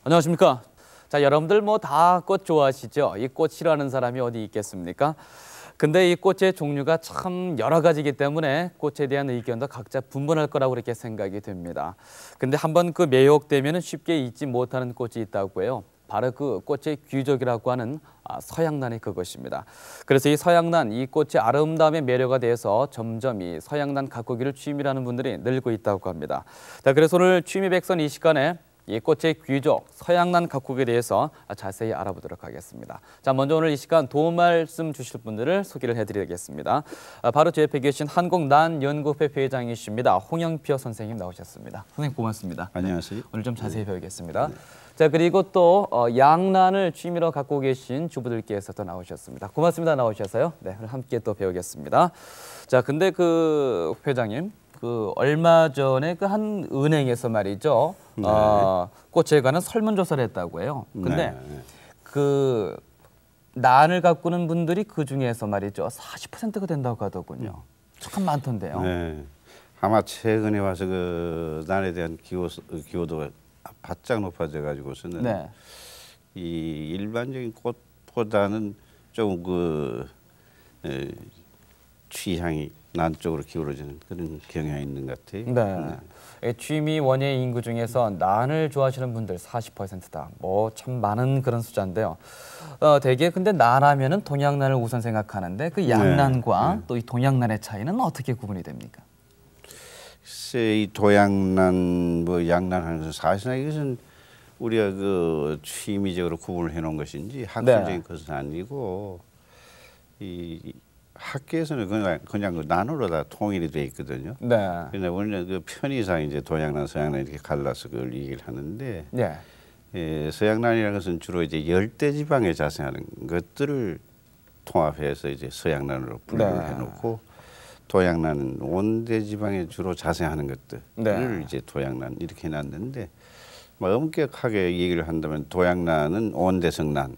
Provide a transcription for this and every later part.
안녕하십니까. 자, 여러분들 뭐 다 꽃 좋아하시죠? 이 꽃 싫어하는 사람이 어디 있겠습니까? 근데 이 꽃의 종류가 참 여러 가지이기 때문에 꽃에 대한 의견도 각자 분분할 거라고 그렇게 생각이 됩니다. 근데 한번 그 매혹되면 쉽게 잊지 못하는 꽃이 있다고 해요. 바로 그 꽃의 귀족이라고 하는 서양란이 그것입니다. 그래서 이 서양란, 이 꽃의 아름다움의 매료가 돼서 점점 이 서양란 가꾸기를 취미로 하는 분들이 늘고 있다고 합니다. 자, 그래서 오늘 취미백선 이 시간에 이 꽃의 귀족 서양란 가꾸기에 대해서 자세히 알아보도록 하겠습니다. 자, 먼저 오늘 이 시간 도움 말씀 주실 분들을 소개를 해드리겠습니다. 바로 제 옆에 계신 한국난연구회 회장이십니다. 홍영표 선생님 나오셨습니다. 선생님 고맙습니다. 안녕하세요. 오늘 좀 자세히 배우겠습니다. 자, 그리고 또 양란을 취미로 갖고 계신 주부들께서 또 나오셨습니다. 고맙습니다. 나오셔서요. 네, 오늘 함께 또 배우겠습니다. 자, 근데 그 회장님, 그 얼마 전에 그 한 은행에서 말이죠. 네. 꽃에 관한 설문조사를 했다고 해요. 근데 네. 그 난을 가꾸는 분들이 그 중에서 말이죠. 40%가 된다고 하더군요. 참 많던데요. 네. 아마 최근에 와서 그 난에 대한 기호도가 바짝 높아져 가지고서는 네. 이 일반적인 꽃보다는 좀 취향이 난 쪽으로 기울어지는 그런 경향이 있는 것 같아요. 네. 취미 원예 인구 중에서 난을 좋아하시는 분들 40%다. 뭐 참 많은 그런 숫자인데요. 대개 근데 난하면은 동양난을 우선 생각하는데 그 양난과 또 이 동양난의 차이는 어떻게 구분이 됩니까? 글쎄, 이 동양난 양난 하는 것은 사실상 이것은 우리가 그 취미적으로 구분을 해놓은 것인지 학술적인 것은 아니고 이 학계에서는 그냥 그 난으로 다 통일이 돼 있거든요. 네. 그런데 원래 그 편의상 이제 동양난, 서양난 이렇게 갈라서 그걸 얘기를 하는데, 서양난이라는 것은 주로 이제 열대 지방에 자생하는 것들을 통합해서 이제 서양난으로 분류를 해놓고, 동양난은 온대 지방에 주로 자생하는 것들을 이제 동양난 이렇게 해놨는데, 엄격하게 얘기를 한다면 동양난은 온대성난.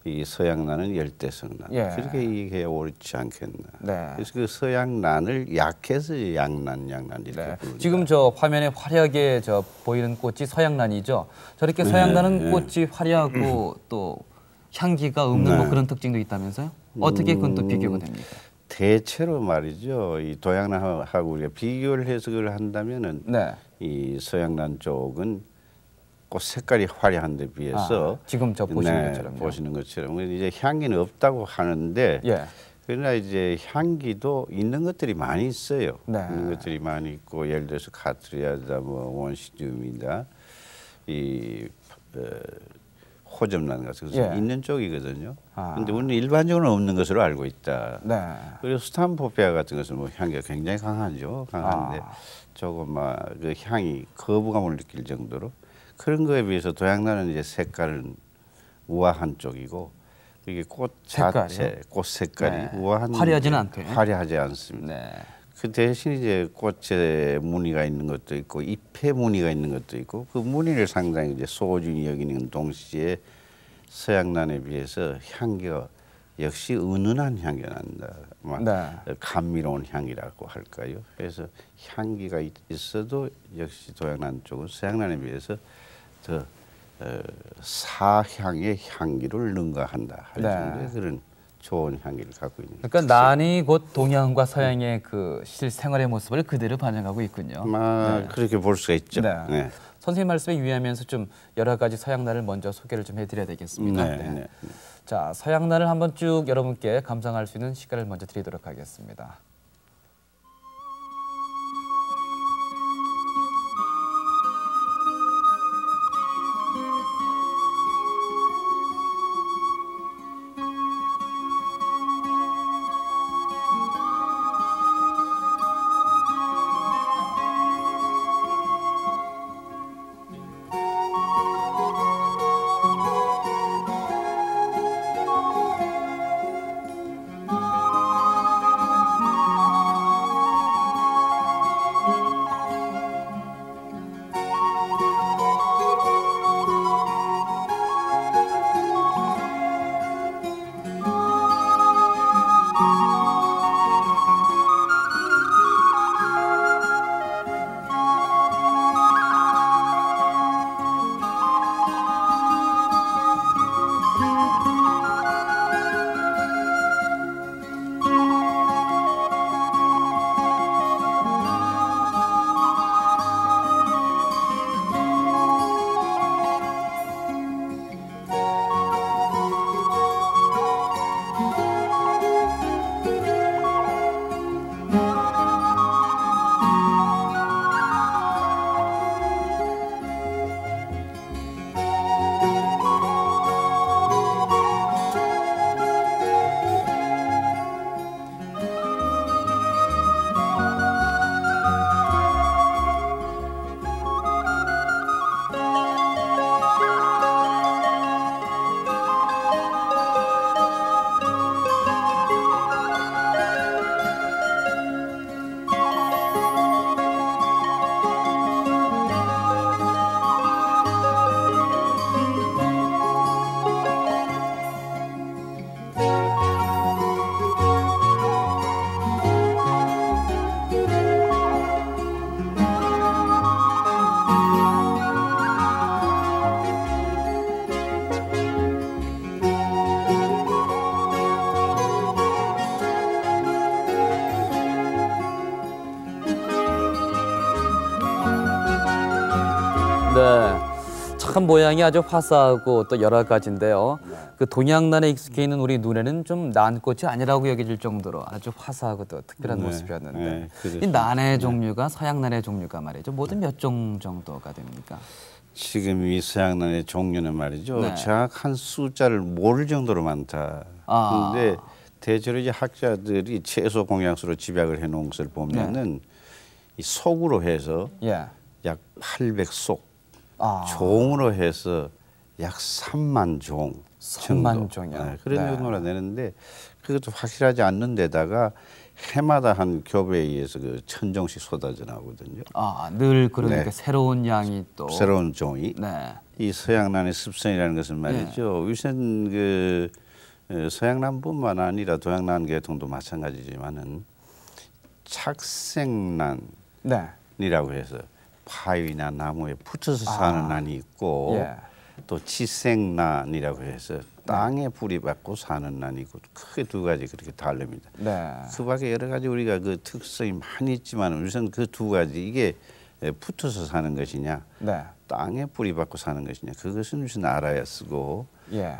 이 서양난은 열대성난. 그렇게 얘기해야 옳지 않겠나. 그래서 그 서양난을 약해서 양난 이렇게 부릅니다. 지금 저 화면에 화려하게 보이는 꽃이 서양난이죠. 저렇게 서양난은 꽃이 화려하고 또 향기가 없는 뭐 그런 특징도 있다면서요? 어떻게 그건 또 비교가 됩니까? 대체로 말이죠. 이 동양난하고 우리가 비교를 해서 그걸 한다면은 이 서양난 쪽은 꽃 색깔이 화려한 데 비해서 지금 저 보시는 것처럼 이제 향기는 없다고 하는데 그러나 이제 향기도 있는 것들이 많이 있어요. 있는 것들이 많이 있고 예를 들어서 카트리아다 원시듐이다 이 호접란 같은 것은 있는 쪽이거든요. 그런데 우리는 일반적으로 없는 것으로 알고 있다. 그리고 스탄포페아 같은 것은 향기가 굉장히 강하죠. 강한데 조금 그 향이 거부감을 느낄 정도로 그런 거에 비해서 동양난은 이제 색깔은 우아한 쪽이고 이게 꽃 자체, 꽃 색깔이 우아한 화려하지 않습니다. 그 대신 이제 꽃에 무늬가 있는 것도 있고 잎에 무늬가 있는 것도 있고 그 무늬를 상당히 이제 소중히 여기는 동시에 서양난에 비해서 향기가 역시 은은한 향기가 난다. 감미로운 향이라고 할까요? 그래서 향기가 있어도 역시 동양난 쪽은 서양난에 비해서 더 사향의 향기를 능가한다 할 정도의 그런 좋은 향기를 갖고 있는. 그러니까 난이 곧 동양과 서양의 그 실생활의 모습을 그대로 반영하고 있군요. 그렇게 볼 수가 있죠. 선생님 말씀에 유의하면서 좀 여러 가지 서양난을 먼저 소개를 좀 해드려야 되겠습니다. 자, 서양난을 한번 쭉 여러분께 감상할 수 있는 시간을 먼저 드리도록 하겠습니다. 네, 참 모양이 아주 화사하고 또 여러 가지인데요. 그 동양난에 익숙해 있는 우리 눈에는 좀 난꽃이 아니라고 여겨질 정도로 아주 화사하고 또 특별한 모습이었는데 이 난의 종류가 서양난의 종류가 말이죠. 모두 몇 종 정도가 됩니까? 지금 이 서양난의 종류는 말이죠. 정확한 숫자를 모를 정도로 많다. 그런데 대체로 이제 학자들이 최소 공약수로 집약을 해놓은 것을 보면은 이 속으로 해서 약 800속, 종으로 해서 약 3만 종 정도. 3만 종이요. 그런 정도나 되는데 그것도 확실하지 않는 데다가 해마다 한 교배에 의해서 그 1000종씩 쏟아져 나오거든요. 늘 그러니까 새로운 양이 또 새로운 종이. 이 서양난의 습성이라는 것은 말이죠. 우선 그 서양난뿐만 아니라 동양난 계통도 마찬가지지만은 착생난이라고 해서 바위나 나무에 붙어서 사는 난이 있고 또 치생난이라고 해서 땅에 뿌리 박고 사는 난이 있고 크게 두 가지 그렇게 다릅니다. 그 밖에 여러 가지 우리가 그 특성이 많이 있지만 우선 그 두 가지 이게 붙어서 사는 것이냐 땅에 뿌리 박고 사는 것이냐 그것은 우선 알아야 쓰고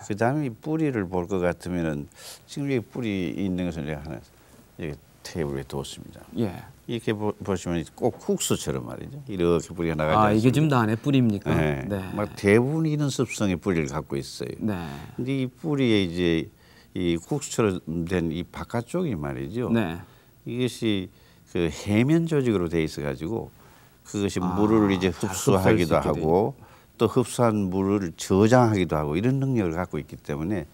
그다음에 뿌리를 볼 것 같으면은 지금 여기 뿌리 있는 것을 내가 하나 여기 테이블에 뒀습니다. 이렇게 보시면 꼭 국수처럼 말이죠. 이렇게 뿌리가 나가지 이게 지금 난의 뿌리입니까? 막 대부분 이런 습성의 뿌리를 갖고 있어요. 근데 이 뿌리에 이제 이 국수처럼 된 이 바깥쪽이 말이죠. 이것이 그 해면 조직으로 돼 있어 가지고 그것이 물을 이제 흡수하기도 하고 또 흡수한 물을 저장하기도 하고 이런 능력을 갖고 있기 때문에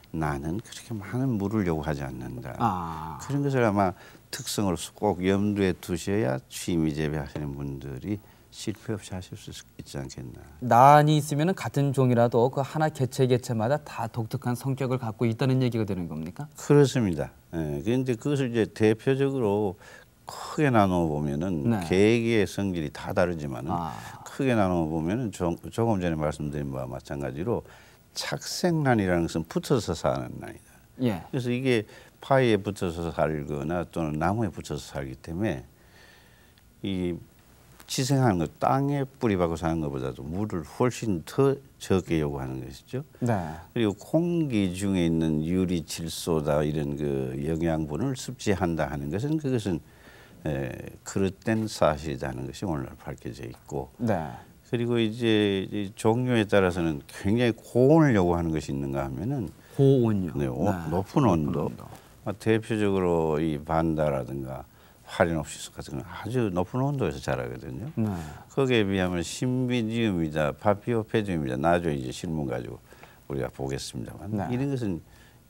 나는 그렇게 많은 물을 요구하지 않는다. 그런 것을 아마 특성으로서 꼭 염두에 두셔야 취미 재배하시는 분들이 실패 없이 하실 수 있지 않겠나. 난이 있으면 같은 종이라도 그 하나 개체마다 다 독특한 성격을 갖고 있다는 얘기가 되는 겁니까? 그렇습니다. 그런데 그것을 이제 대표적으로 크게 나누어 보면은 개개의 성질이 다 다르지만은 크게 나누어 보면은 조금 전에 말씀드린 바와 마찬가지로 착생난이라는 것은 붙어서 사는 난이다. 그래서 이게 바위에 붙어서 살거나 또는 나무에 붙어서 살기 때문에 이 치생하는 것, 땅에 뿌리 박고 사는 것보다도 물을 훨씬 더 적게 요구하는 것이죠. 그리고 공기 중에 있는 유리, 질소다 이런 그 영양분을 섭취한다 하는 것은 그것은 그릇된 사실이다 하는 것이 오늘날 밝혀져 있고 그리고 이제 이 종류에 따라서는 굉장히 고온을 요구하는 것이 있는가 하면은 고온요. 높은 온도. 대표적으로 이 반다라든가 파리놉시스 같은 건 아주 높은 온도에서 자라거든요. 거기에 비하면 신비디움이다, 파피오페디움이다, 나중에 이제 실문 가지고 우리가 보겠습니다만 이런 것은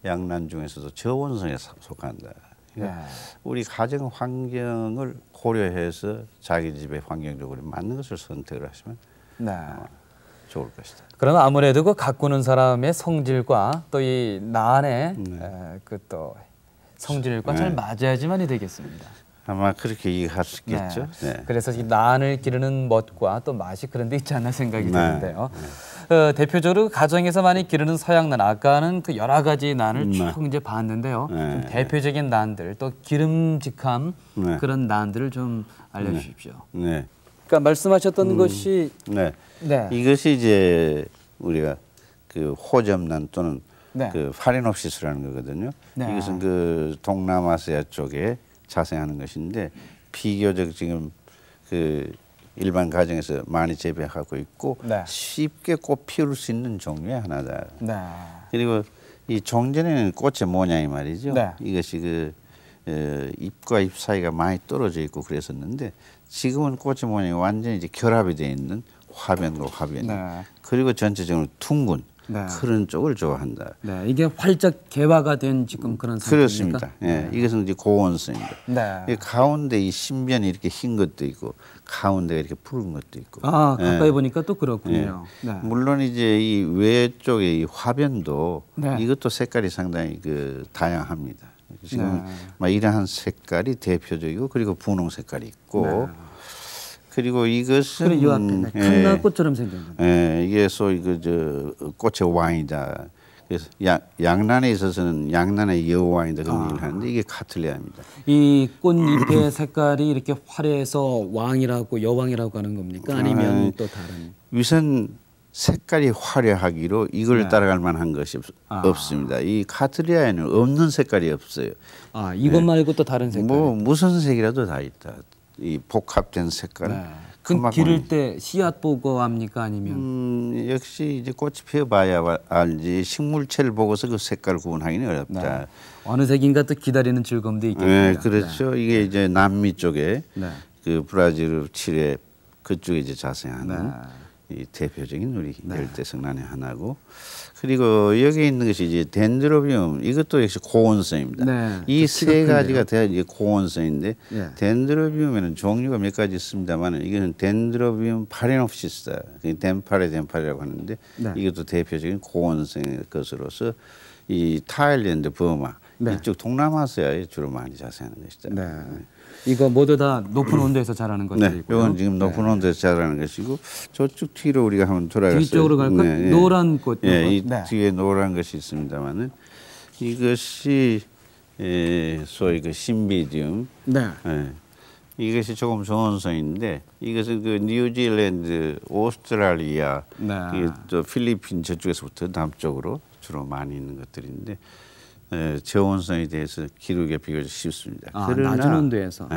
양난 중에서도 저온성에 속한다. 그러니까 우리 가정 환경을 고려해서 자기 집의 환경적으로 맞는 것을 선택을 하시면 좋을 것이다. 그러면 아무래도 그 가꾸는 사람의 성질과 또 이 난의 그 또 성질과 잘 맞아야지만이 되겠습니다. 아마 그렇게 이해할 수 있겠죠. 그래서 이 난을 기르는 멋과 또 맛이 그런 데 있지 않나 생각이 드는데요. 대표적으로 가정에서 많이 기르는 서양난, 아까는 그 여러 가지 난을 쭉 이제 봤는데요. 좀 대표적인 난들, 또 기름직함 그런 난들을 좀 알려주십시오. 그러니까 말씀하셨던 것이 이것이 이제 우리가 그 호접난 또는 그 파리놉시스라는 거거든요. 이것은 그 동남아시아 쪽에 자생하는 것인데 비교적 지금 그 일반 가정에서 많이 재배하고 있고 쉽게 꽃 피울 수 있는 종류의 하나다. 그리고 이 종전에는 꽃의 모양이 말이죠. 이것이 그 잎과 잎 사이가 많이 떨어져 있고 그랬었는데 지금은 꽃의 모양이 완전히 이제 결합이 되어 있는 화변과 화변이 그리고 전체적으로 둥근 그런 쪽을 좋아한다. 이게 활짝 개화가 된 지금 그런 상태입니까? 그렇습니다. 이것은 이제 고온성입니다. 가운데 이 신변이 이렇게 흰 것도 있고 가운데가 이렇게 붉은 것도 있고. 가까이 보니까 또 그렇군요. 물론 이제 이 외쪽의 이 화변도 이것도 색깔이 상당히 그 다양합니다. 지금 막 이러한 색깔이 대표적이고 그리고 분홍 색깔이 있고. 그리고 이것은 칸나꽃처럼 생겼는데. 이게 소위 그 저 꽃의 왕이다. 그래서 양란에 있어서는 양란의 여왕이다 그런 얘기를 하는데 이게 카틀리아입니다. 이 꽃잎의 색깔이 이렇게 화려해서 왕이라고 여왕이라고 하는 겁니까? 아니면 또 다른? 우선 색깔이 화려하기로 이걸 따라갈 만한 것이 없습니다. 이 카틀리아에는 없는 색깔이 없어요. 이것 말고 또 다른 색깔? 뭐 무슨 색이라도 다 있다. 이 복합된 색깔. 그럼 기를 때 씨앗 보고 합니까? 아니면? 역시 이제 꽃이 피어봐야 알지 식물체를 보고서 그 색깔을 구분하기는 어렵다. 어느 색인가 또 기다리는 즐거움도 있겠네요. 네, 그렇죠. 이게 이제 남미 쪽에 그 브라질, 칠레 그쪽에 이제 자생하는 이 대표적인 우리 열대 성란의 하나고, 그리고 여기 있는 것이 이제 덴드로비움, 이것도 역시 고온성입니다. 이 세 가지가 돼야 이제 고온성인데 덴드로비움에는 종류가 몇 가지 있습니다만 이거는 덴드로비움 파레노프시스다, 덴파레라고 하는데 이것도 대표적인 고온성의 것으로서 이 타일랜드, 버마 이쪽 동남아시아에 주로 많이 자생하는 것이다. 이거 모두 다 높은 온도에서 자라는 것들이고요. 이건 지금 높은 온도에서 자라는 것이고, 저쪽 뒤로 우리가 한번 돌아가서 뒤쪽으로 갈까요? 노란 꽃. 이 뒤에 노란 것이 있습니다만은 이것이 소위 그 신비디움. 이것이 조금 좋은 성인데 이것은 그 뉴질랜드, 오스트랄리아, 또 필리핀 저쪽에서부터 남쪽으로 주로 많이 있는 것들인데 저온성에 대해서 기르기가 비교적 쉽습니다. 그러나 낮은 온도에서.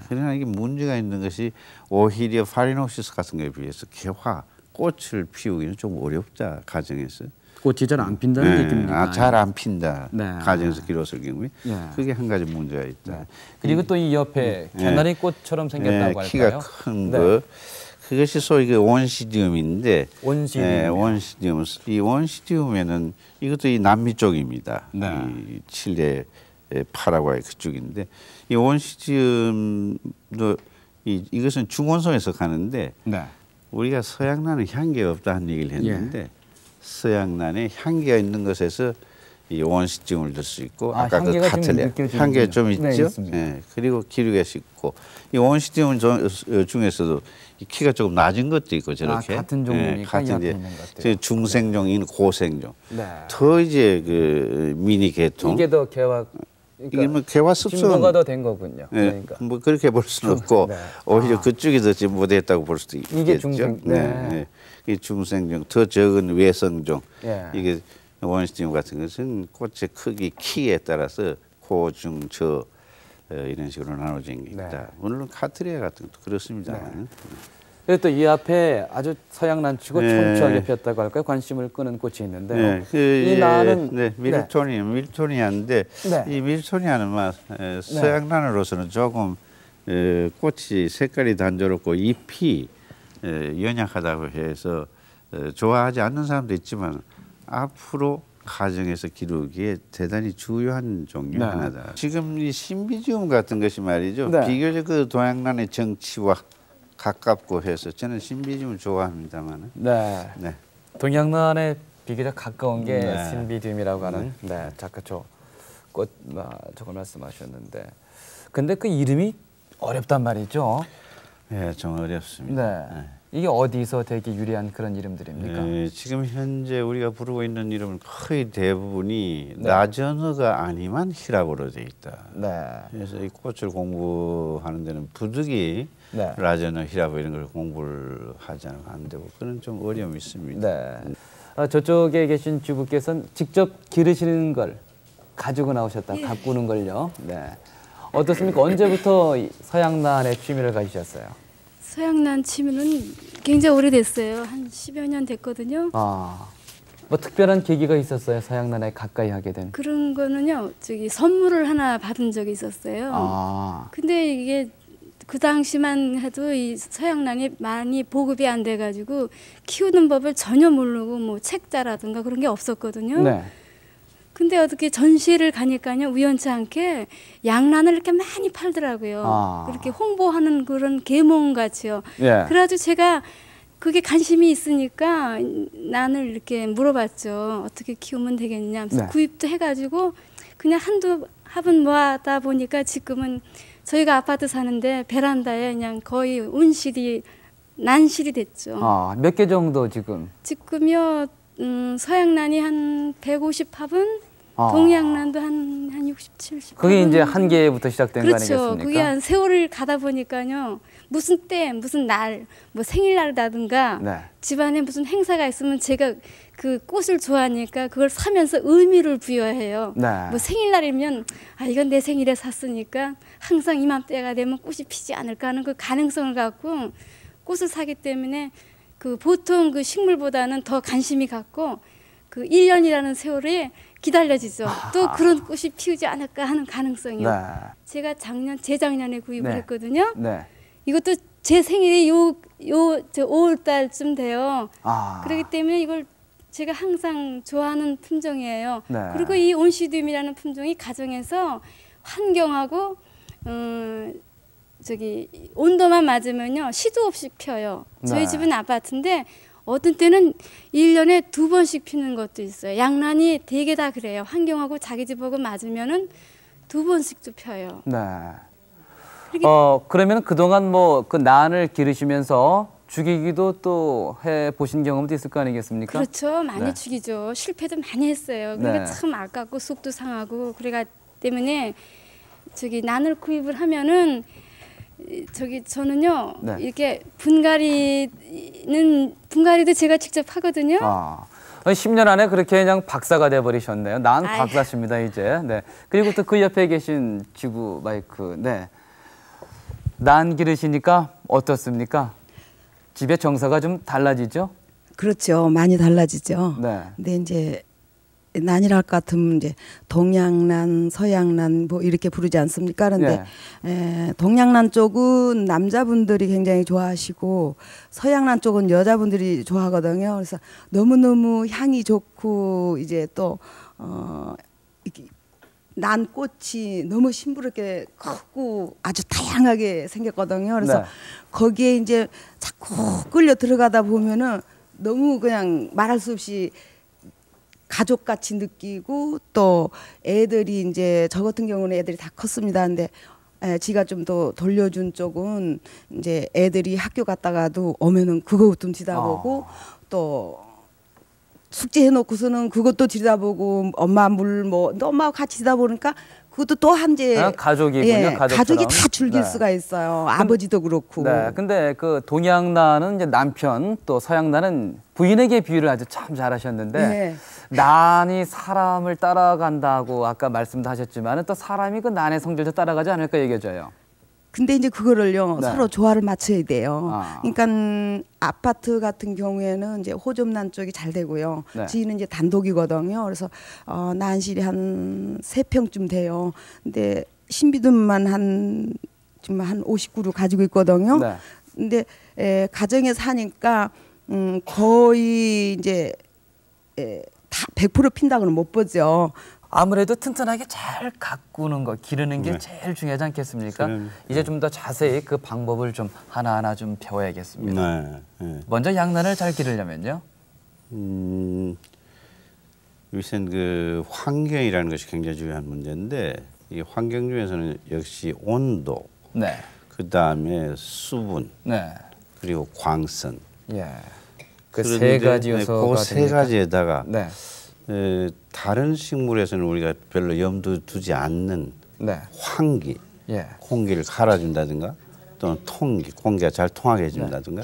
그러나 이게 문제가 있는 것이 오히려 파리노시스 같은 거에 비해서 꽃을 피우기는 좀 어렵다, 가정에서. 꽃이 잘 안 핀다는 얘기입니까? 잘 안 핀다. 가정에서 기르었을 경우에 그게 한 가지 문제가 있다. 그리고 또 이 옆에 개나리 꽃처럼 생겼다고 할까요? 키가 큰 거. 그것이 소위 그 온시디움인데, 온시디움. 이 온시디움에는 이것도 이 남미 쪽입니다. 이 칠레, 파라과이 그쪽인데 이 온시디움도 이것은 중온성에서 가는데 우리가 서양란은 향기가 없다는 얘기를 했는데 서양란에 향기가 있는 것에서 이 온시디움을 들 수 있고 아까 그 카틀리아 향기가 좀 있죠. 그리고 기류가 있고 이 온시디움 중에서도 키가 조금 낮은 것도 있고 저렇게 같은 종류니까 같은 이제 중생종인 고생종. 더 이제 그 미니 계통. 이게 더 개화. 이게 뭐 개화 습성. 진보가 더 된 거군요. 그러니까. 뭐 그렇게 볼 수는 없고 오히려 그쪽이 더 진보됐다고 볼 수도 있겠죠. 이게 중생. 이 중생종, 더 적은 외성종. 이게 원시디움 같은 것은 꽃의 크기, 키에 따라서 고, 중, 저 이런 식으로 나눠진 게 있다. 물론 카트리아 같은 것도 그렇습니다. 그리고 또 이 앞에 아주 서양란치고 청초하게 폈다고 할까요? 관심을 끄는 꽃이 있는데요. 이 나는 밀토니아인데 이 밀토니아는 서양란으로서는 조금 꽃이 색깔이 단조롭고 잎이 연약하다고 해서 좋아하지 않는 사람도 있지만 앞으로 가정에서 기르기에 대단히 중요한 종류 하나다. 지금 이 신비지움 같은 것이 말이죠. 비교적 그 동양란의 정치와 가깝고 해서 저는 신비지움을 좋아합니다만. 동양란에 비교적 가까운 게 신비지움이라고 하는 작가초 꽃 저걸 말씀하셨는데, 근데 그 이름이 어렵단 말이죠. 좀 어렵습니다. 이게 어디서 되게 유리한 그런 이름들입니까? 지금 현재 우리가 부르고 있는 이름은 거의 대부분이 라전어가 아니면 히라보로 되어 있다. 그래서 이 꽃을 공부하는 데는 부득이 라전어, 히라보 이런 걸 공부를 하지 않으면 안 되고 그런 좀 어려움이 있습니다. 저쪽에 계신 주부께서는 직접 기르시는 걸 가지고 나오셨다, 가꾸는 걸요. 어떻습니까? 언제부터 서양란에 취미를 가지셨어요? 서양란 취미는 굉장히 오래됐어요. 한 10여 년 됐거든요. 뭐 특별한 계기가 있었어요? 서양란에 가까이 하게 된? 그런 거는요. 선물을 하나 받은 적이 있었어요. 근데 이게 그 당시만 해도 이 서양란이 많이 보급이 안 돼가지고 키우는 법을 전혀 모르고 뭐 책자라든가 그런 게 없었거든요. 근데 어떻게 전시를 가니까요, 우연치 않게 양란을 이렇게 많이 팔더라고요. 그렇게 홍보하는 그런 계몽같이요. 그래가지고 제가 그게 관심이 있으니까 난을 이렇게 물어봤죠. 어떻게 키우면 되겠냐. 구입도 해가지고 그냥 한두 화분 모아다 보니까 지금은 저희가 아파트 사는데 베란다에 그냥 거의 온실이 난실이 됐죠. 몇 개 정도 지금? 지금요. 서양란이 한 150합은 동양란도 한 60, 70. 그게 이제 한 개부터 시작된 거 그렇죠. 아니겠습니까? 그게 한 세월을 가다 보니까요. 무슨 때, 무슨 날, 뭐 생일날이라든가 네. 집안에 무슨 행사가 있으면 제가 그 꽃을 좋아하니까 그걸 사면서 의미를 부여해요. 네. 뭐 생일날이면 아 이건 내 생일에 샀으니까 항상 이맘때가 되면 꽃이 피지 않을까 하는 그 가능성을 갖고 꽃을 사기 때문에 그 보통 그 식물보다는 더 관심이 갖고 그 1년이라는 세월에 기다려지죠. 또 그런 꽃이 피우지 않을까 하는 가능성이요. 네. 제가 재작년에 구입을 네. 했거든요. 네. 이것도 제 생일이 저 5월 달쯤 돼요. 아. 그렇기 때문에 이걸 제가 항상 좋아하는 품종이에요. 네. 그리고 이 온시듐이라는 품종이 가정에서 환경하고 저기 온도만 맞으면요 시도 없이 펴요. 저희 네. 집은 아파트인데 어떤 때는 1년에 2번씩 피는 것도 있어요. 양란이 되게 다 그래요. 환경하고 자기 집하고 맞으면은 2번씩도 펴요. 네. 그러면 그동안 뭐 그 난을 기르시면서 죽이기도 또 해 보신 경험도 있을 거 아니겠습니까? 그렇죠. 많이 네. 죽이죠. 실패도 많이 했어요. 그러니까 네. 참 아깝고 속도 상하고 그래가 때문에 저기 난을 구입을 하면은 저는요 네. 이렇게 분갈이도 제가 직접 하거든요. 10년 안에 그렇게 그냥 박사가 돼 버리셨네요. 난 아유. 박사십니다 이제. 네. 그리고 또 그 옆에 계신 지구 마이크. 네. 난 기르시니까 어떻습니까? 집의 정서가 좀 달라지죠? 그렇죠. 많이 달라지죠. 네. 근데 이제 난이랄 것 같으면 이제 동양난, 서양난 뭐 이렇게 부르지 않습니까? 그런데 동양난 쪽은 남자분들이 굉장히 좋아하시고 서양난 쪽은 여자분들이 좋아하거든요. 그래서 너무너무 향이 좋고 이제 또 이렇게 난 꽃이 너무 심부럽게 크고 아주 다양하게 생겼거든요. 그래서 네. 거기에 이제 자꾸 끌려 들어가다 보면은 너무 그냥 말할 수 없이 가족같이 느끼고 또 애들이 이제 저 같은 경우는 애들이 다 컸습니다. 근데 지가 좀 더 돌려준 쪽은 이제 애들이 학교 갔다가도 오면은 그거 좀 들여다보고 또 숙제 해놓고서는 그것도 들여다보고 엄마 물 뭐 엄마하고 같이 들여다보니까 그것도 또 한제 가족이군요. 가족이 다 즐길 네. 수가 있어요. 아버지도 그렇고. 네. 근데 그 동양난은 이제 남편 또 서양난은 부인에게 비유를 아주 참 잘하셨는데 네. 난이 사람을 따라간다고 아까 말씀도 하셨지만 또 사람이 그 난의 성질도 따라가지 않을까 얘기해줘요. 근데 이제 그거를요 네. 서로 조화를 맞춰야 돼요. 아. 그러니까 아파트 같은 경우에는 이제 호접난 쪽이 잘 되고요. 네. 지인은 이제 단독이거든요. 그래서 난실이 한 3평쯤 돼요. 근데 신비듬만 한 59루 가지고 있거든요. 네. 근데 가정에 사니까 거의 이제 다 100% 핀다고는 못 보죠. 아무래도 튼튼하게 잘 가꾸는 거, 기르는 게 네. 제일 중요하지 않겠습니까? 그럼, 이제 좀 더 자세히 그 방법을 좀 하나하나 좀 배워야겠습니다. 네. 네. 먼저 양난을 잘 기르려면요. 우선 그 환경이라는 것이 굉장히 중요한 문제인데 이 환경 중에서는 역시 온도, 네. 그 다음에 수분, 네. 그리고 광선. 예. 그 세 가지 요소가 그세 됩니까? 가지에다가 네. 다른 식물에서는 우리가 별로 염두 두지 않는 네. 환기, 예. 공기를 갈아준다든가 또는 통기, 공기가 잘 통하게 해준다든가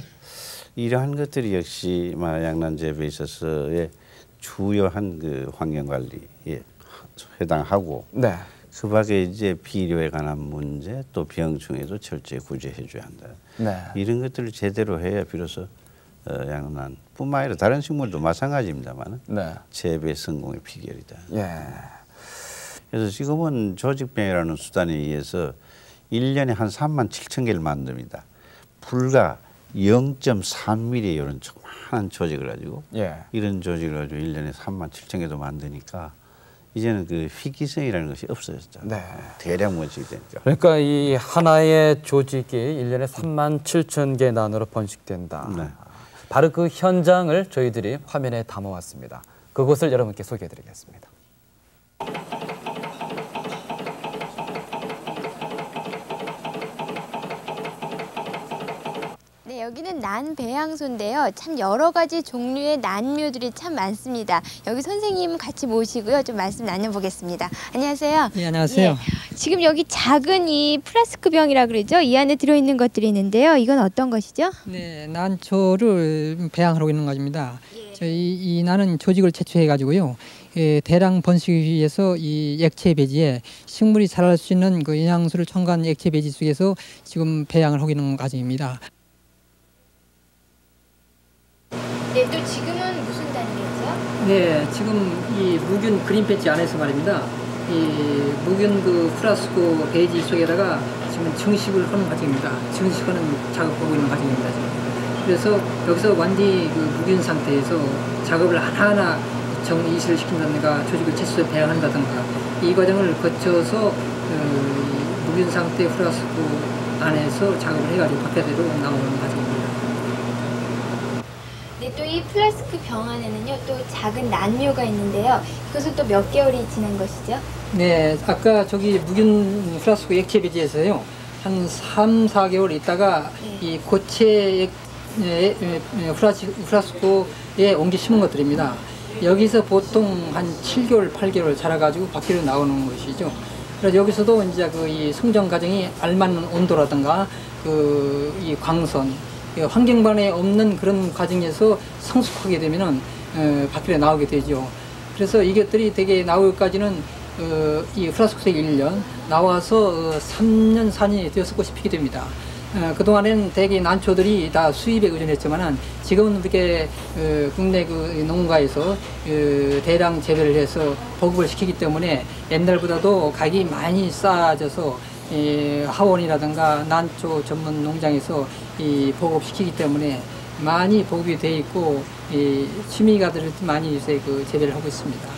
이러한 것들이 역시 양난 재배에 있어서의 주요한 그 환경 관리에 해당하고 네. 그 밖에 이제 비료에 관한 문제 또 병충해도 철저히 구제해줘야 한다. 네. 이런 것들을 제대로 해야 비로소 양난뿐만 아니라 다른 식물도 마찬가지입니다만 네. 재배 성공의 비결이다. 예. 그래서 지금은 조직병이라는 수단에 의해서 1년에 한 3만 7천 개를 만듭니다. 불과 0.3mm 이런 조그마한 조직을 가지고 예. 이런 조직을 가지고 1년에 3만 7천 개도 만드니까 이제는 그 희귀성이라는 것이 없어졌죠. 네. 대량 번식이 되니까. 그러니까 이 하나의 조직이 1년에 3만 7천 개 난으로 번식된다. 네. 바로 그 현장을 저희들이 화면에 담아왔습니다. 그곳을 여러분께 소개해드리겠습니다. 네, 네, 여기는 난배양소인데요. 참 여러 가지 종류의 난묘들이 참 많습니다. 여기 선생님 같이 모시고요. 좀 말씀 나눠보겠습니다. 안녕하세요. 네, 안녕하세요. 예, 지금 여기 작은 이 플라스크 병이라 그러죠? 이 안에 들어있는 것들이 있는데요. 이건 어떤 것이죠? 네, 난초를 배양하고 있는 것입니다. 예. 저희 이 나는 조직을 채취해 가지고요. 대량 번식을 위해서 이 액체 배지에 식물이 자랄 수 있는 그 영양소를 첨가한 액체 배지 속에서 지금 배양을 하고 있는 과정입니다. 네, 또 지금은 무슨 단계죠? 네, 지금 이 무균 그린 패치 안에서 말입니다. 이 무균 그 플라스코 배지 속에다가 지금 증식을 하는 과정입니다. 증식하는 작업하고 있는 과정입니다. 지금. 그래서 여기서 완전히 그 무균 상태에서 작업을 하나하나 정이식을 시킨다든가 조직을 채취해서 배양한다든가 이 과정을 거쳐서 무균 상태 플라스코 안에서 작업을 해가지고 바깥으로 나오는 과정입니다. 네, 또 이 플라스크 병 안에는요, 또 작은 난묘가 있는데요. 그것은 또 몇 개월이 지난 것이죠? 네, 아까 저기 무균 플라스코 액체 배지에서요, 한 3, 4개월 있다가 네. 이 고체 플라스코에 옮겨 심은 것들입니다. 여기서 보통 한 7개월, 8개월 자라가지고 밖으로 나오는 것이죠. 그래서 여기서도 이제 그 이 성장 과정이 알맞는 온도라든가 그 이 광선, 환경반에 없는 그런 과정에서 성숙하게 되면은 밖으로 나오게 되죠. 그래서 이것들이 되게 나오기까지는 이 플라스코색 1년 나와서 3년, 4년이 되어서 꽃이 피게 됩니다. 그동안에는 대개 난초들이 다 수입에 의존했지만은 지금은 이렇게 국내 그 농가에서 대량 재배를 해서 보급을 시키기 때문에 옛날보다도 가격이 많이 싸져서 하원이라든가 난초 전문 농장에서 이 보급시키기 때문에 많이 보급이 돼 있고 취미가들을 많이 요새 그 재배를 하고 있습니다.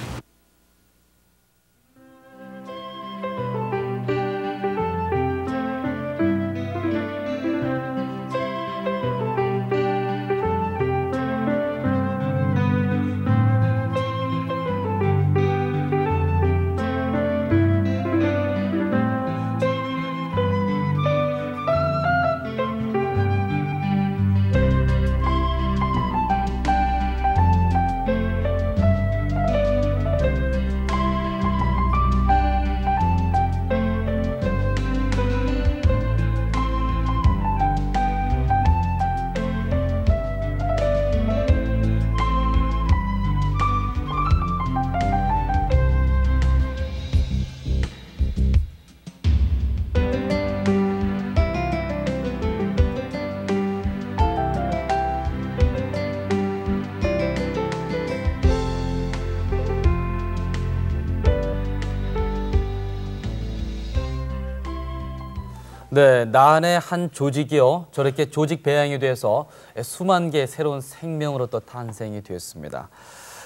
네, 난의 한 조직이요. 저렇게 조직 배양이 돼서 수만 개의 새로운 생명으로 또 탄생이 되었습니다.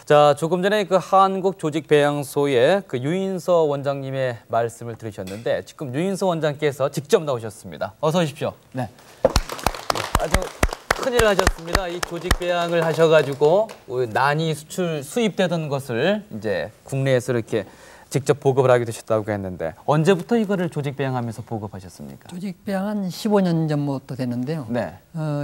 자, 조금 전에 그 한국조직배양소의 그 유인서 원장님의 말씀을 들으셨는데 지금 유인서 원장께서 직접 나오셨습니다. 어서 오십시오. 네. 아주 큰일 하셨습니다. 이 조직 배양을 하셔가지고 난이 수입되던 것을 이제 국내에서 이렇게 직접 보급을 하게 되셨다고 했는데 언제부터 이거를 조직 배양하면서 보급하셨습니까? 조직 배양 한 15년 전부터 됐는데요. 네.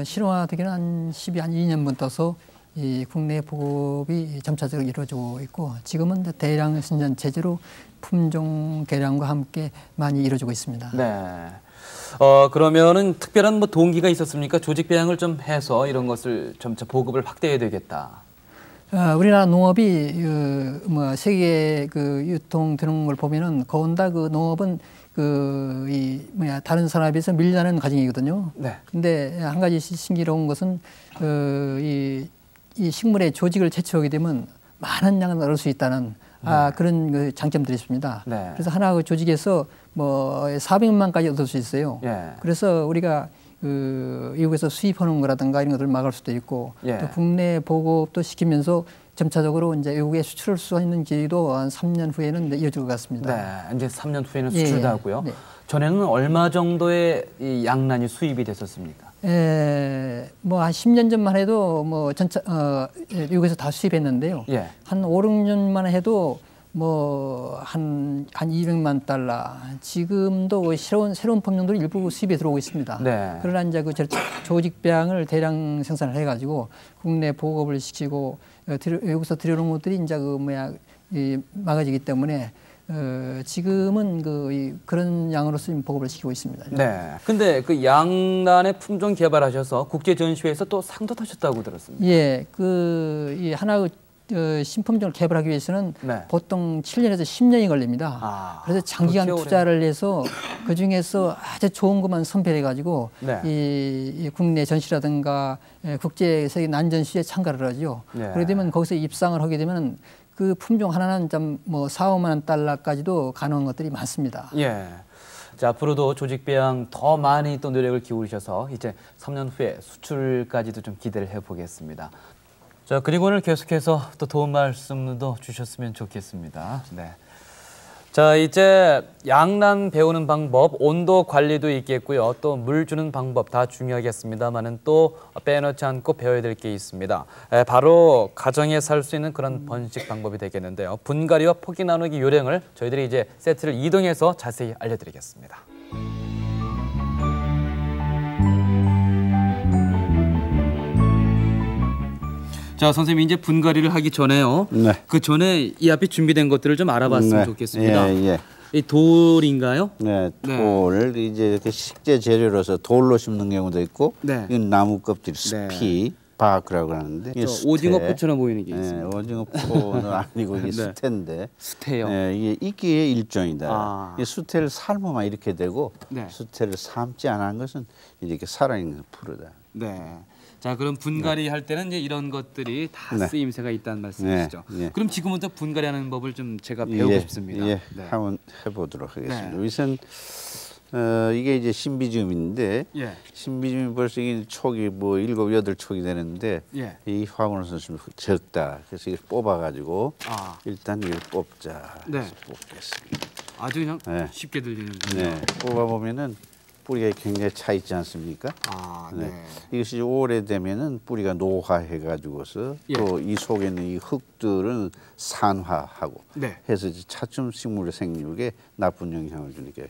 실용화되기는 한 12년부터서 이 국내 보급이 점차적으로 이루어지고 있고 지금은 대량 생산 체제로 품종 개량과 함께 많이 이루어지고 있습니다. 네. 그러면은 특별한 뭐 동기가 있었습니까? 조직 배양을 좀 해서 이런 것을 점차 보급을 확대해야 되겠다. 우리나라 농업이 뭐 세계 그 유통되는 걸 보면은 거운다 그 농업은 다른 산업에 비해서 밀려나는 과정이거든요. 네. 근데 한 가지 신기로운 것은 이 식물의 조직을 채취하게 되면 많은 양을 얻을 수 있다는 그런 그 장점들이 있습니다. 네. 그래서 하나 그 조직에서 뭐 400만까지 얻을 수 있어요. 예. 그래서 우리가 미국에서 수입하는 거라든가 이런 것들을 막을 수도 있고 예. 또 국내 보급도 시키면서 점차적으로 이제 외국에 수출할 수 있는 기회도 한 3년 후에는 이어질 것 같습니다. 네, 이제 3년 후에는 수출도 하고요. 네. 전에는 얼마 정도의 이 양난이 수입이 됐었습니까? 뭐 한 10년 전만 해도 뭐 미국에서 다 수입했는데요. 예. 한 5, 6년만 해도 뭐 한 200만 달러. 지금도 새로운 품종들이 일부 수입에 들어오고 있습니다. 네. 그러나 이제 그 조직배양을 대량 생산을 해가지고 국내 보급을 시키고 외국에서 들여오는 것들이 이제 막아지기 때문에 지금은 그런 양으로서 보급을 시키고 있습니다. 네. 근데 그 양란의 품종 개발하셔서 국제 전시회에서 또 상도 타셨다고 들었습니다. 예, 이 하나의 신품종을 개발하기 위해서는 네. 보통 7년에서 10년이 걸립니다. 그래서 장기간 투자를 해서 그 중에서 아주 좋은 것만 선별해 가지고 네. 이 국내 전시라든가 국제 세계 난전시에 참가를 하죠. 네. 그렇게 되면 거기서 입상을 하게 되면 그 품종 하나는 좀 4, 5만 달러까지도 가능한 것들이 많습니다. 예. 자, 앞으로도 조직 배양 더 많이 또 노력을 기울이셔서 이제 3년 후에 수출까지도 좀 기대를 해보겠습니다. 자, 그리고 오늘 계속해서 또 도움 말씀도 주셨으면 좋겠습니다. 네. 자, 이제 양란 배우는 방법, 온도 관리도 있겠고요. 또 물 주는 방법 다 중요하겠습니다만은 또 빼놓지 않고 배워야 될 게 있습니다. 바로 가정에 살 수 있는 그런 번식 방법이 되겠는데요. 분갈이와 포기 나누기 요령을 저희들이 이제 세트를 이동해서 자세히 알려드리겠습니다. 자, 선생님 이제 분갈이를 하기 전에요. 네. 그 전에 이 앞에 준비된 것들을 좀 알아봤으면 네. 좋겠습니다. 예. 이 돌인가요? 네, 돌을 이제 이렇게 식재 재료로서 돌로 심는 경우도 있고, 네. 이건 나무 껍질, 스피, 바크라고 하는데, 이게 수태. 오징어 포처럼 보이는 게 있습니다. 네, 오징어 포는 아니고 이게 수태인데, 수태요. 네, 이게 이끼의 일종이다. 아. 이 수태를 삶으면 이렇게 되고, 네. 수태를 삶지 않은 것은 이렇게 살아있는 푸르다. 네. 자, 그럼 분갈이 할 때는 이제 이런 것들이 다 네. 쓰임새가 있다는 말씀이시죠. 네. 그럼 지금부터 분갈이하는 법을 좀 제가 배우고 싶습니다. 예, 네. 한번 해보도록 하겠습니다. 네. 우선 이게 이제 신비지움인데, 예. 신비지움이 벌써 이 촉이 뭐 7, 8촉이 되는데, 예. 이 화분에서 좀 적다. 그래서 이걸 뽑아가지고 일단 이걸 뽑자. 네. 그래서 뽑겠습니다. 아주 그냥 네. 쉽게 들리는군요. 네, 뽑아보면은 뿌리가 굉장히 차 있지 않습니까? 네. 이것이 오래되면은 뿌리가 노화해가지고서 예. 또 이 속에 있는 이 흙들은 산화하고 네. 해서 이제 차츰 식물의 생육에 나쁜 영향을 주니까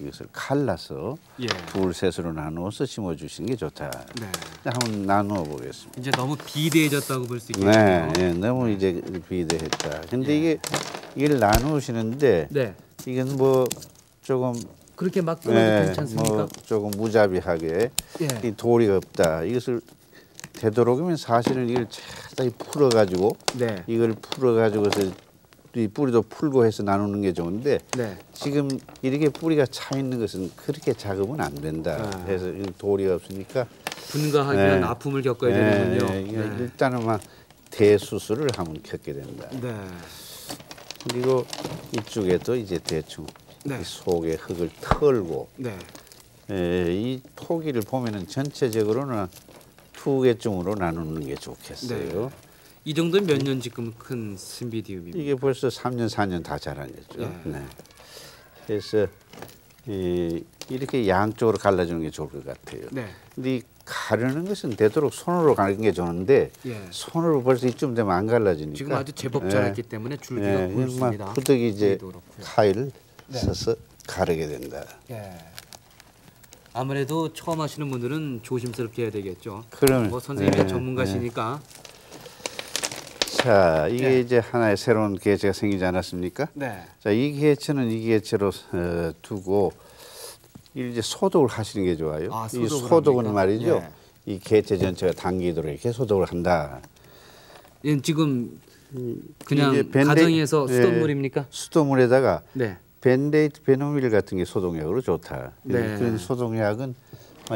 이것을 갈라서 예. 둘, 셋으로 나누어서 심어주시는 게 좋다. 네. 한번 나누어 보겠습니다. 이제 너무 비대해졌다고 볼 수 있겠네요. 네, 너무 이제 비대했다. 근데 이걸 나누시는데 네. 이건 뭐 조금 그렇게 막 끊어도 괜찮습니까? 뭐 조금 무자비하게 예. 이 도리가 없다. 이것을 되도록이면 사실은 이걸 차라리 풀어가지고 네. 이걸 풀어가지고서 이 뿌리도 풀고 해서 나누는 게 좋은데 네. 지금 이렇게 뿌리가 차 있는 것은 그렇게 작으면 안 된다. 그래서 도리가 없으니까 분가하기는 네. 아픔을 겪어야 되는군요. 네. 일단은 막 대수술을 한번 겪게 된다. 네. 그리고 이쪽에도 이제 대충 네. 이 속에 흙을 털고 네. 이 토기를 보면은 전체적으로는 2개쯤으로 나누는 게 좋겠어요. 이 정도는 몇 년 지금 큰 신비디움입니다. 이게 벌써 3년, 4년 다 자란 거죠. 네. 그래서 이렇게 양쪽으로 갈라주는 게 좋을 것 같아요. 네. 근데 이 가르는 것은 되도록 손으로 가는 게 좋은데 예. 손으로 벌써 이쯤 되면 안 갈라지니까. 지금 아주 제법 자랐기 때문에 줄기가 예, 굵습니다. 후덕이 이제 여기도 그렇고요. 칼을 써서 가르게 된다. 예. 아무래도 처음 하시는 분들은 조심스럽게 해야 되겠죠. 그러면 뭐 선생님이 예, 전문가시니까. 자, 이게 예. 이제 하나의 새로운 개체가 생기지 않았습니까? 네. 자, 이 개체는 이 개체로 두고 이제 소독을 하시는 게 좋아요. 아, 이 소독을 소독은 합니까? 말이죠. 예. 이 개체 전체가 당기도록 이렇게 소독을 한다. 얘는 지금 그냥 이제 밴드- 가정에서 예, 수돗물입니까? 수돗물에다가 네. 밴데이트 베노밀 같은 게 소독약으로 좋다. 네. 그런 소독약은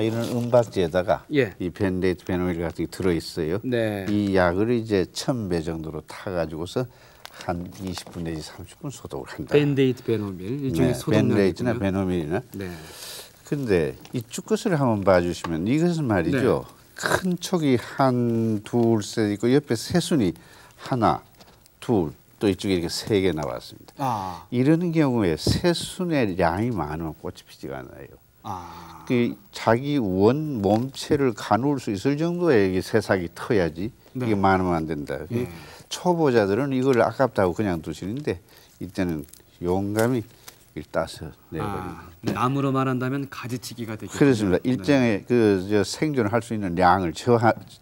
이런 은박지에다가 예. 이 밴데이트 베노밀 같은 게 들어 있어요. 네. 이 약을 이제 1000배 정도로 타가지고서 한 20분 내지 30분 소독을 한다. 밴데이트 베노밀 일종의 밴데이트나 소독약이군요. 베노밀이나. 네. 근데 이쪽 것을 한번 봐주시면 이것은 말이죠. 네. 큰 촉이 한, 둘, 셋 있고 옆에 새순이 하나, 둘, 또 이쪽에 이렇게 3개 나왔습니다. 아. 이러는 경우에 새순의 양이 많으면 꽃이 피지가 않아요. 아. 그 자기 원 몸체를 가눌 수 있을 정도의 이게 새싹이 터야지 네. 이게 많으면 안 된다. 예. 초보자들은 이걸 아깝다고 그냥 두시는데 이때는 용감히 이걸 따서 내버립니다. 나무로 말한다면 가지치기가 되겠죠. 그렇습니다. 일정의 그 생존을 할 수 있는 양을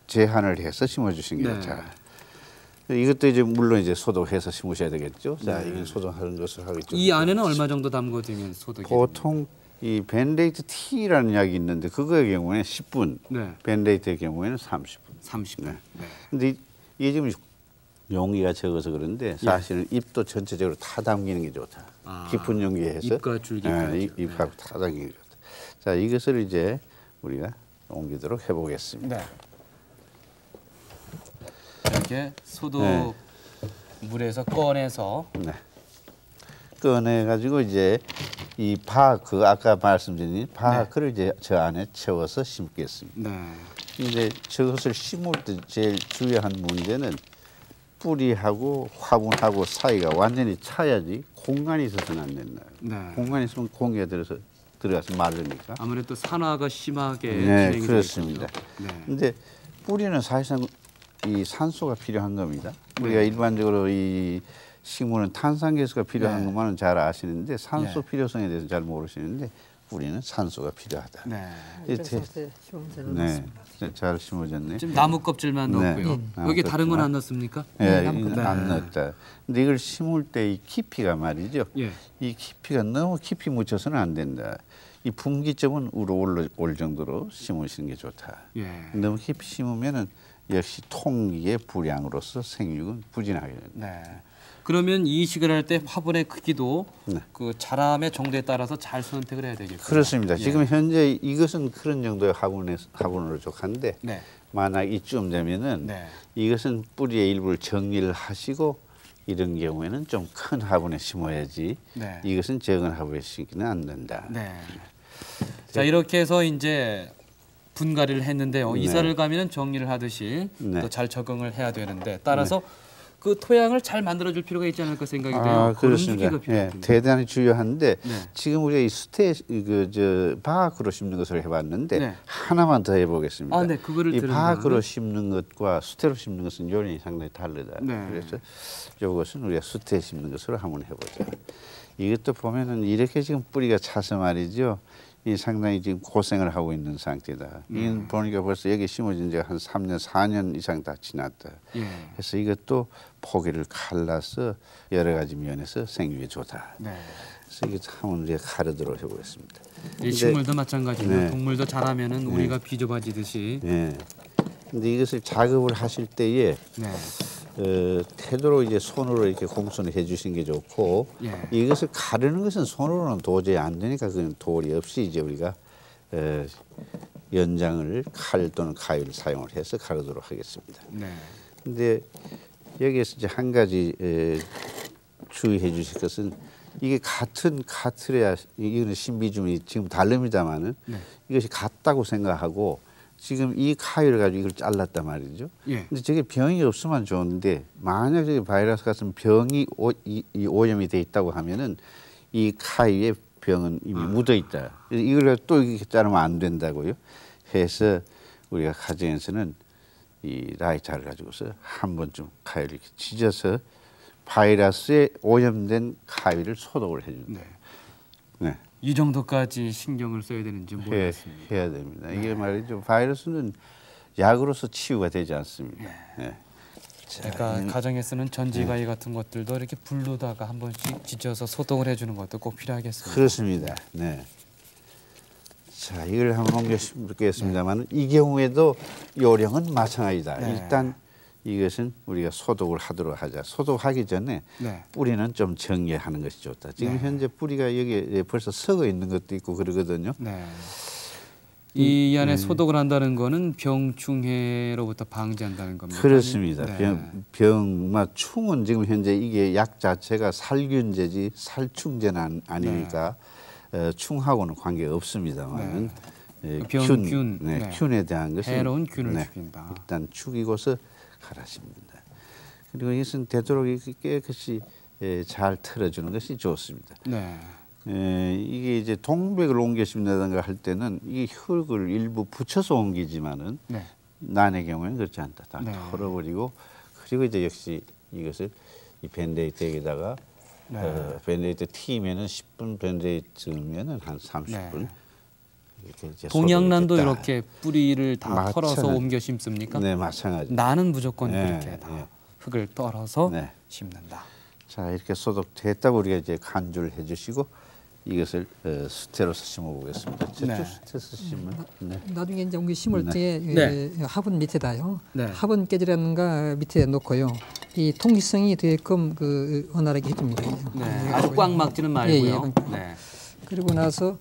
제한을 해서 심어주신 게 자. 이것도 이제 물론 이제 소독해서 심으셔야 되겠죠. 자, 이건 소독하는 것을 하겠죠. 이 안에는 얼마 정도 담궈두면 소독이? 보통 이 벤레이트 T라는 약이 있는데 그거의 경우에는 10분, 벤레이트의 경우에는 30분. 30분. 근데 이게 지금 용기가 적어서 그런데 사실은 잎도 전체적으로 다 담기는 게 좋다. 깊은 용기에서 잎과 줄기까지. 잎하고 다 담기는 게 좋다. 자, 이것을 이제 우리가 옮기도록 해보겠습니다. 이렇게 소독 물에서 꺼내서 꺼내가지고 이제 이 바크 아까 말씀드린 바크를 이제 저 안에 채워서 심겠습니다. 이제 저것을 심을 때 제일 중요한 문제는 뿌리하고 화분하고 사이가 완전히 차야지 공간이 있어서는 안 된다. 공간이 있으면 공기가 들어가서 마르니까. 아무래도 산화가 심하게 진행이 그렇습니다. 근데 뿌리는 사실상 이 산소가 필요한 겁니다. 우리가 일반적으로 이 식물은 탄산가스가 필요한 것만은 잘 아시는데 산소 필요성에 대해서 잘 모르시는데 뿌리는 산소가 필요하다. 잘 심어졌네. 지금 나무 껍질만 넣었고요. 여기 다른 건 안 넣습니까? 안 넣었다. 근데 이걸 심을 때 이 깊이가 말이죠. 이 깊이가 너무 깊이 묻혀서는 안 된다. 이 분기점은 위로 올 정도로 심으시는 게 좋다. 너무 깊이 심으면은 역시 통기의 불량으로서 생육은 부진하게 됩니다. 그러면 이식을 할 때 화분의 크기도 그 자람의 정도에 따라서 잘 선택을 해야 되겠죠. 그렇습니다. 지금 현재 이것은 그런 정도의 화분으로 족한데 만약 이쯤 되면은 이것은 뿌리의 일부를 정리를 하시고 이런 경우에는 좀 큰 화분에 심어야지 이것은 적은 화분에 심기는 안 된다. 자, 이렇게 해서 이제 분갈이를 했는데요. 이사를 가면은 정리를 하듯이 또 잘 적응을 해야 되는데 따라서 그 토양을 잘 만들어줄 필요가 있지 않을까 생각이 돼요. 그렇습니다. 대단히 중요한데 지금 우리가 이 바크로 심는 것을 해봤는데 하나만 더 해보겠습니다. 이 바크로 심는 것과 수태로 심는 것은 요령이 상당히 다르다. 그래서 이것은 우리가 수태에 심는 것으로 한번 해보자. 이것도 보면은 이렇게 지금 뿌리가 차서 말이죠. 이 상당히 지금 고생을 하고 있는 상태다. 이건 보니까 벌써 여기 심어진 지가 한 3년, 4년 이상 다 지났다. 그래서 이것도 포기를 갈라서 여러 가지 면에서 생육에 좋다. 그래서 이게 한번 우리가 가르도록 해보겠습니다. 이 식물도 마찬가지고 동물도 자라면은 우리가 비좁아지듯이. 근데 이것을 작업을 하실 때에 태도로 이제 손으로 이렇게 공손히 해주신 게 좋고 이것을 가르는 것은 손으로는 도저히 안 되니까 그건 도리 없이 이제 우리가 연장을 칼 또는 가위를 사용을 해서 가르도록 하겠습니다. 근데 여기에서 이제 한 가지 주의해 주실 것은 이게 같은 카트레아 이거는 신비주문이 지금 다릅니다만은 이것이 같다고 생각하고 지금 이 카위를 가지고 이걸 잘랐단 말이죠. 근데 저게 병이 없으면 좋은데 만약 저게 바이러스 같은 병이 이 오염이 돼 있다고 하면은 이 카위에 병은 이미 묻어 있다. 이걸 또 이렇게 자르면 안 된다고요. 해서 우리가 가정에서는 이 라이터를 가지고서 한 번쯤 카위를 이렇게 찢어서 바이러스에 오염된 카위를 소독을 해준다. 이 정도까지 신경을 써야 되는지 모르겠습니다. 해야 됩니다. 이게 말이죠. 바이러스는 약으로서 치유가 되지 않습니다. 그러니까 가정에 쓰는 전지가위 같은 것들도 이렇게 불로다가 한 번씩 지져서 소독을 해주는 것도 꼭 필요하겠습니다. 그렇습니다. 자, 이걸 한번 옮겨보겠습니다만 이 경우에도 요령은 마찬가지다. 일단 이것은 우리가 소독을 하도록 하자. 소독하기 전에 뿌리는 좀 정리하는 것이 좋다. 지금 현재 뿌리가 여기에 벌써 썩어 있는 것도 있고 그러거든요. 이 안에 소독을 한다는 거는 병충해로부터 방지한다는 겁니다. 그렇습니다. 충은 지금 현재 이게 약 자체가 살균제지 살충제는 아니니까 충하고는 관계가 없습니다만 균에 대한 것은 해로운 균을 죽인다. 일단 죽이고서 갈아십니다. 그리고 이것은 되도록 깨끗이 잘 털어주는 것이 좋습니다. 이게 이제 동백을 옮겨 심는다든가 할 때는 이 흙을 일부 붙여서 옮기지만은 난의 경우에는 그렇지 않다. 다 털어버리고 그리고 이제 역시 이것을 이 밴데이트에다가 밴데이트 튀면은 10분, 밴데이트면은 한 30분. 네. 이렇게 이제 동양란도 소독을 이렇게 뿌리를 다 마찬가지. 털어서 옮겨 심습니까? 네, 마찬가지. 나는 무조건 네, 그렇게 다 네. 흙을 떨어서 네. 심는다. 자, 이렇게 소독됐다고 우리가 이제 간주를 해주시고 이것을 수태로서 심어보겠습니다. 저쪽 네. 수태에서 심으면 나중에 이제 옮기 심을 네. 때 네. 화분 밑에다요. 네. 화분 깨지라는가 밑에 놓고요. 이 통기성이 되게끔 그 원활하게 해줍니다. 네. 아주 꽉 막지는 말고요. 예. 네. 그리고 나서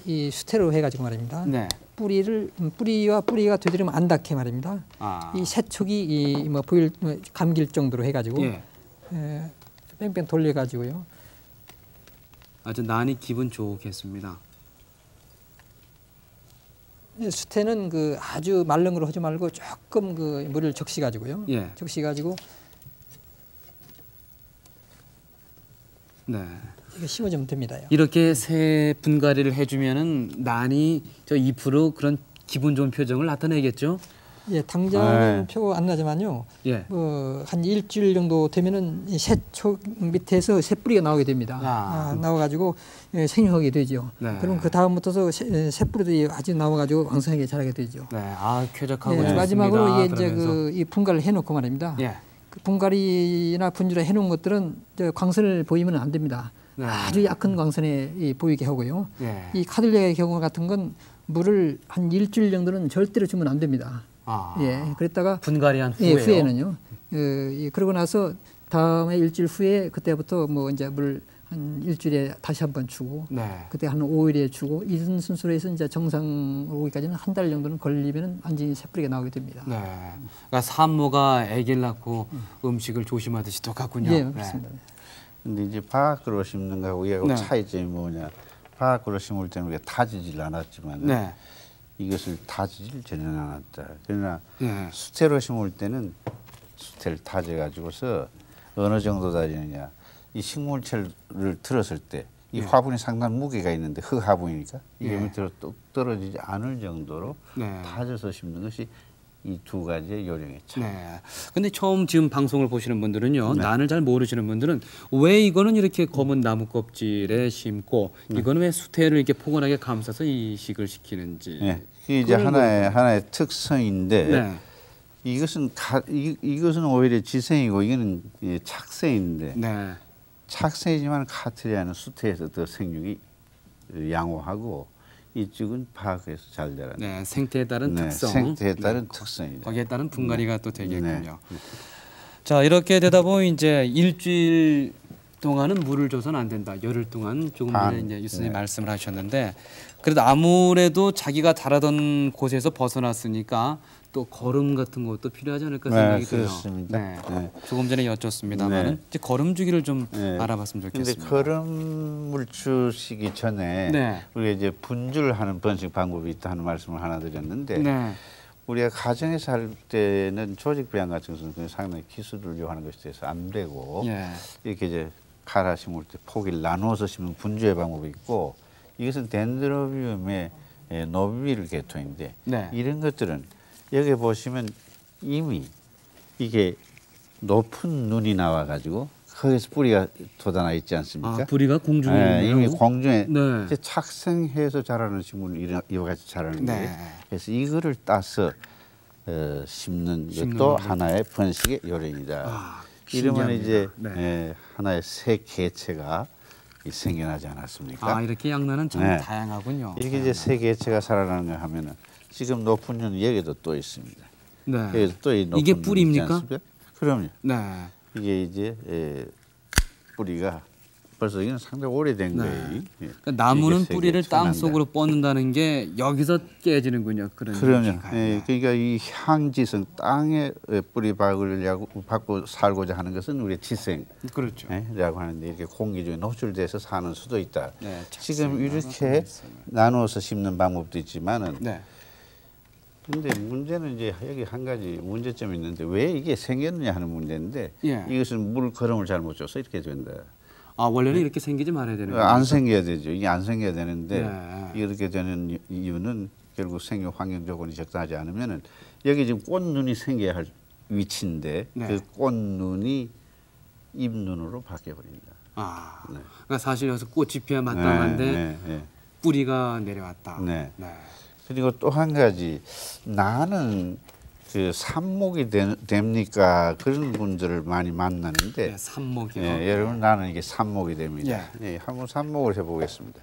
이 수태로 해가지고 말입니다. 네. 뿌리와 뿌리가 되도록이면 안 닿게 말입니다. 아. 이 세촉이 이뭐 보일 감길 정도로 해가지고 예. 뺑뺑 돌려가지고요. 아주 난이 기분 좋겠습니다. 수태는 그 아주 마른 걸로 하지 말고 조금 그 물을 적시 가지고요. 예. 적시 가지고 네. 이거 심어주면 됩니다. 이렇게 새 분갈이를 해주면은 난이 저 2% 그런 기분 좋은 표정을 나타내겠죠. 예, 당장은 네. 표 안 나지만요. 예. 한 일주일 정도 되면은 이 새촉 밑에서 새뿌리가 나오게 됩니다. 나와가지고 생육하게 되죠. 네. 그럼 그 다음부터서 새뿌리도 아주 나와가지고 왕성하게 자라게 되죠. 네. 아, 쾌적하고 예, 좋습니다. 마지막으로 이게 이제 그러면서. 이 분갈이를 해놓고 말입니다. 예. 그 분갈이나 분주를 해놓은 것들은 저 광선을 보이면 안 됩니다. 네. 아주 약한 광선에 보이게 하고요. 예. 이 카들리아의 경우 같은 건 물을 한 일주일 정도는 절대로 주면 안 됩니다. 아. 예, 그랬다가 분갈이한 예, 후에요. 후에는요. 그러고 나서 다음에 일주일 후에 그때부터 뭐 이제 물 한 일주일에 다시 한번 주고 네. 그때 한 5일에 주고 이런 순서로 해서 이제 정상 오기까지는 한 달 정도는 걸리면은 완전히 새뿌리가 나오게 됩니다. 네. 그러니까 산모가 아기를 낳고 음식을 조심하듯이 똑같군요. 예, 그렇습니다. 근데 이제 밖으로 심는 거하고 얘하고 네. 차이점이 뭐냐? 밖으로 심을 때는 우리가 다지질 않았지만 네. 이것을 다지질 전혀 않았다. 그러나 예. 수태로 심을 때는 수태를 다져가지고서 어느 정도 다지느냐? 이 식물체를 들었을 때 이 화분이 상당한 무게가 있는데 흙화분이니까 이게 밑으로 뚝 떨어지지 않을 정도로 네. 다져서 심는 것이 이 두 가지의 요령의 차이. 네. 근데 처음 지금 방송을 보시는 분들은요, 네. 난을 잘 모르시는 분들은 왜 이거는 이렇게 검은 나무 껍질에 심고 이거는 왜 수태를 이렇게 포근하게 감싸서 이식을 시키는지. 네. 그게 이제 하나의 특성인데 네. 이것은 오히려 지생이고 이거는 착생인데 네. 착생이지만 카트리아는 수태에서 더 생육이 양호하고 이쪽은 파악해서 잘 자라는. 네. 생태에 따른 특성. 생태에 따른 특성이다. 거기에 따른 분갈이가 또 되겠군요. 네. 자, 이렇게 되다 보면 이제 일주일 동안은 물을 줘서는 안 된다. 열흘 동안 조금 전에 이제 유스님 말씀을 하셨는데 그래도 아무래도 자기가 자라던 곳에서 벗어났으니까 또 거름 같은 것도 필요하지 않을까 생각이 들어요. 그렇습니다. 네. 네. 조금 전에 여쭙습니다만 네. 이제 거름 주기를 좀 네. 알아봤으면 근데 좋겠습니다. 거름을 주시기 전에 네. 우리가 이제 분주를 하는 번식 방법이 있다 하는 말씀을 하나 드렸는데 네. 우리가 가정에서 할 때는 조직 배양 같은 것은 상당히 기술을 요하는 것이 돼서 안 되고 예. 이렇게 이제 갈아 심을 때 포기를 나누어서 심는 분주의 방법이 있고 이것은 덴드로비움의 노비밀 계통인데 네. 이런 것들은 여기 보시면 이미 이게 높은 눈이 나와 가지고 거기서 뿌리가 돋아나 있지 않습니까? 아, 뿌리가 공중에 있네요. 이미 공중에 네. 이제 착생해서 자라는 식물은 이와 같이 자라는데 네. 그래서 이거를 따서 심는 심는 것도 방법. 하나의 번식의 요령이다. 아, 이러면 신기합니다. 이제 네. 하나의 새 개체가 생겨나지 않았습니까? 아, 이렇게 양나는 참 네. 다양하군요. 이렇게 이제 새 개체가 살아나는 거 하면은 지금 높은 눈 여기도 또 있습니다. 네. 여기도 또 이 높은 이게 눈이 뿌리입니까? 있지 않습니까? 그럼요. 네. 이게 이제 뿌리가 벌써 이건 상당히 오래된 네. 거예요. 예. 그러니까 나무는 이게 뿌리를 세계 땅 천난다. 속으로 뻗는다는 게 여기서 깨지는군요. 그런 그럼요. 얘기가. 예, 그러니까 이 향지성 땅에 뿌리 박고 살고자 하는 것은 우리 지생이라고 하는데 이렇게 공기 중에 노출돼서 사는 수도 있다. 네, 지금 이렇게 나누어서 심는 방법도 있지만은 네. 근데 문제는 이제 여기 한 가지 문제점이 있는데 왜 이게 생겼느냐 하는 문제인데 예. 이것은 물 걸음을 잘못 줘서 이렇게 된다. 아, 원래는 이렇게 생기지 말아야 되는 거예요. 안 생겨야 되죠. 이게 안 생겨야 되는데 네. 이렇게 되는 이유는 결국 생육 환경 조건이 적당하지 않으면은 여기 지금 꽃눈이 생겨야 할 위치인데 네. 그 꽃눈이 잎눈으로 바뀌어버립니다. 아, 네. 그러니까 사실 여기서 꽃이 피어 마땅한데 네. 뿌리가 내려왔다. 네. 네. 그리고 또 한 가지 나는 그 삽목이 됩니까? 그런 분들을 많이 만나는데 네, 삽목이요. 예, 여러분 나는 이게 삽목이 됩니다. 예, 한번 삽목을 해보겠습니다.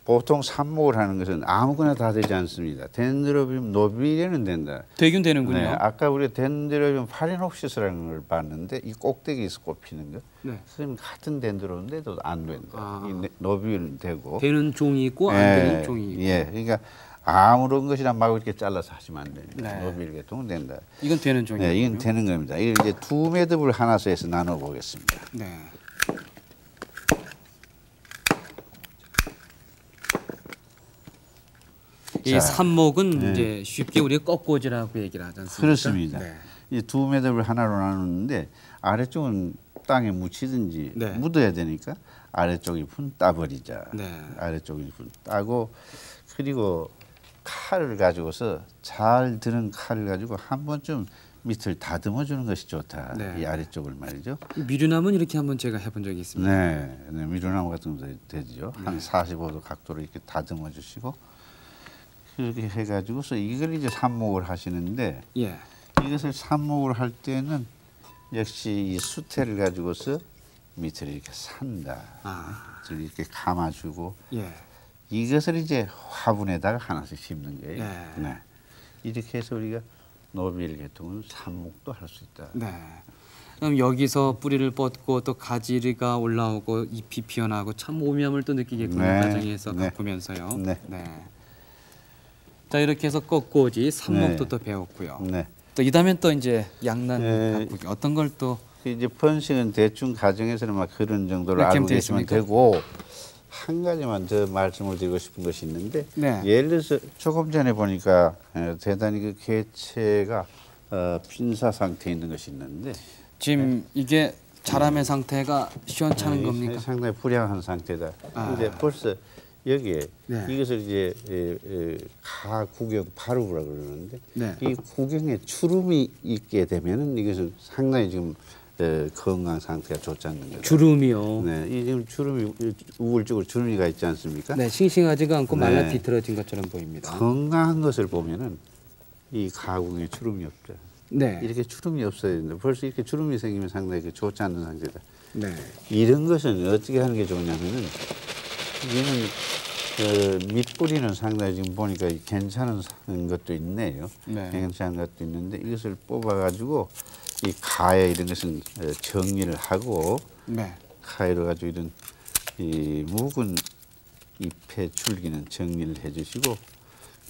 보통 삽목을 하는 것은 아무거나 다 되지 않습니다. 덴드로비움 노비레는 된다. 되긴 되는군요. 네, 아까 우리가 덴드로비움 파리녹시스라는 걸 봤는데 이 꼭대기에서 꽃피는 거. 네. 선생님 같은 덴드로인데도 안 된다. 아. 이 노비는 되고. 되는 종이 있고 안 예, 되는 종이 있고. 예, 그러니까 아무런 것이나 막 이렇게 잘라서 하시면 안 됩니다. 네. 노비를 계통은 된다. 이건 되는 종이에요. 네, 이건 되는 겁니다. 이걸 이제 두 매듭을 하나서 해서 나눠 보겠습니다. 네. 이 자, 삽목은 네. 이제 쉽게 우리가 꺾꽂이라고 얘기를 하지 않습니까? 그렇습니다. 네. 이 두 매듭을 하나로 나누는데 아래쪽은 땅에 묻히든지 네. 묻어야 되니까 아래쪽 잎은 따버리자. 네. 아래쪽 잎은 따고 그리고 칼을 가지고서 잘 드는 칼을 가지고 한 번쯤 밑을 다듬어 주는 것이 좋다. 네. 이 아래쪽을 말이죠. 미류나무는 이렇게 한번 제가 해본 적이 있습니다. 네, 네 미루나무 같은 것도 되죠. 한 45도 각도로 이렇게 다듬어 주시고 그렇게 해가지고서 이걸 이제 삽목을 하시는데 예. 이것을 삽목을 할 때는 역시 이 수태를 가지고서 밑을 이렇게 산다. 아. 밑을 이렇게 감아주고 예. 이것을 이제 화분에다가 하나씩 심는 거예요. 네. 네. 이렇게 해서 우리가 노빌 계통은 삽목도 할 수 있다. 네. 그럼 여기서 뿌리를 뻗고 또 가지가 올라오고 잎이 피어나고 참 오묘함을 또 느끼게끔 네. 과정에서 네. 보면서요. 네. 자 이렇게 해서 꺾꽂이 삽목도 네. 또 배웠고요. 네. 또 이다음엔 또 이제 양난 네. 가꾸기 어떤 걸 또 이제 번식은 대충 가정에서는 막 그런 정도로 이렇게 알고 하면 계시면 되겠습니까? 되고 한 가지만 더 말씀을 드리고 싶은 것이 있는데 네. 예를 들어서 조금 전에 보니까 대단히 그 개체가 빈사 상태에 있는 것이 있는데 지금 이게 자람의 상태가 시원찮은 겁니까? 상당히 불량한 상태다. 근데 벌써 여기에 네. 이것을 이제 가구경 바루브라고 그러는데 네. 이 구경에 주름이 있게 되면은 이것은 상당히 지금 건강 상태가 좋지 않는 거죠. 주름이요. 네, 이 지금 주름이 우글적으로 주름이가 있지 않습니까? 네, 싱싱하지가 않고 말라 네. 비틀어진 것처럼 보입니다. 건강한 것을 보면은 이 가공에 주름이 없죠. 네. 이렇게 주름이 없어야 되는데 벌써 이렇게 주름이 생기면 상당히 좋지 않는 상태다. 네. 이런 것은 어떻게 하는 게 좋냐면은 이는 밑뿌리는 상당히 지금 보니까 괜찮은 것도 있네요. 네. 괜찮은 것도 있는데 이것을 뽑아가지고 이 가에 이런 것은 정리를 하고 네. 가위로 가지고 이런 이 묵은 잎의 줄기는 정리를 해주시고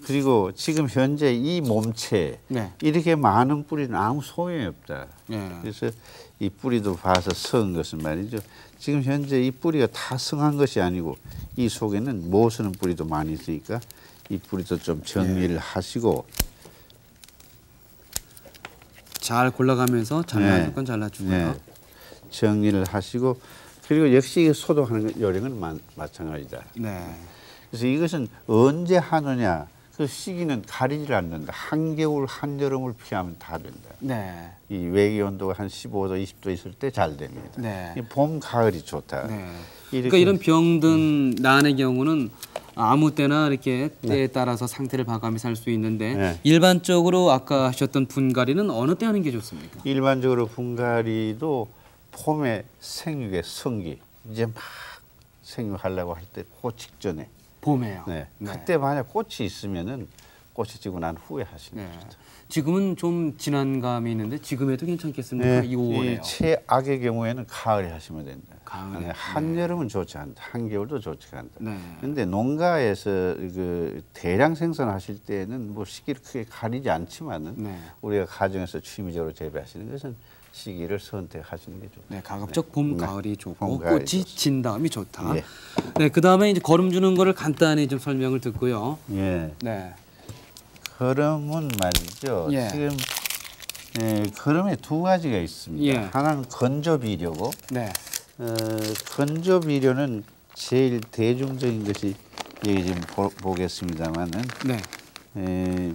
그리고 지금 현재 이 몸체에 네. 이렇게 많은 뿌리는 아무 소용이 없다. 네. 그래서 이 뿌리도 봐서 성은 것은 말이죠. 지금 현재 이 뿌리가 다 성한 것이 아니고 이 속에는 못 쓰는 뿌리도 많이 있으니까 이 뿌리도 좀 정리를 하시고 잘 골라가면서 잘라줄 건 잘라주고요. 네. 정리를 하시고 그리고 역시 소독하는 요령은 마찬가지다. 네. 그래서 이것은 언제 하느냐 그 시기는 가리질 않는다. 한겨울 한여름을 피하면 다 된다. 네. 이 외기 온도가 한 15도 20도 있을 때 잘 됩니다. 네. 이 봄 가을이 좋다. 네. 이렇게 그러니까 이런 병든 난의 경우는 아무 때나 이렇게 때에 따라서 상태를 봐가며 살 수 있는데 네. 일반적으로 아까 하셨던 분갈이는 어느 때 하는 게 좋습니까? 일반적으로 분갈이도 봄에 생육의 성기 이제 막 생육하려고 할 때 그 직전에 봄에요. 네. 네. 그때 만약 꽃이 있으면은 꽃이 지고 난 후에 하시는 네. 거죠. 지금은 좀 진한 감이 있는데 지금에도 괜찮겠습니까? 이 5월에요. 이 최악의 경우에는 가을에 하시면 된다. 가을에. 네, 한여름은 좋지 않다. 한겨울도 좋지 않다. 네. 근데 농가에서 그 대량 생산하실 때는 뭐 시기를 크게 가리지 않지만은 네. 우리가 가정에서 취미적으로 재배하시는 것은 시기를 선택하시는 게 좋다. 네, 가급적 봄, 네. 가을이 좋고 봄, 가을이 꽃이 좋습니다. 진 다음이 좋다. 예. 네, 그 다음에 이제 거름 주는 거를 간단히 좀 설명을 듣고요. 예. 네, 거름은 말이죠. 예. 지금 거름에 두 가지가 있습니다. 예. 하나는 건조비료고 네, 건조비료는 제일 대중적인 것이 여기 지금 보겠습니다만은 네.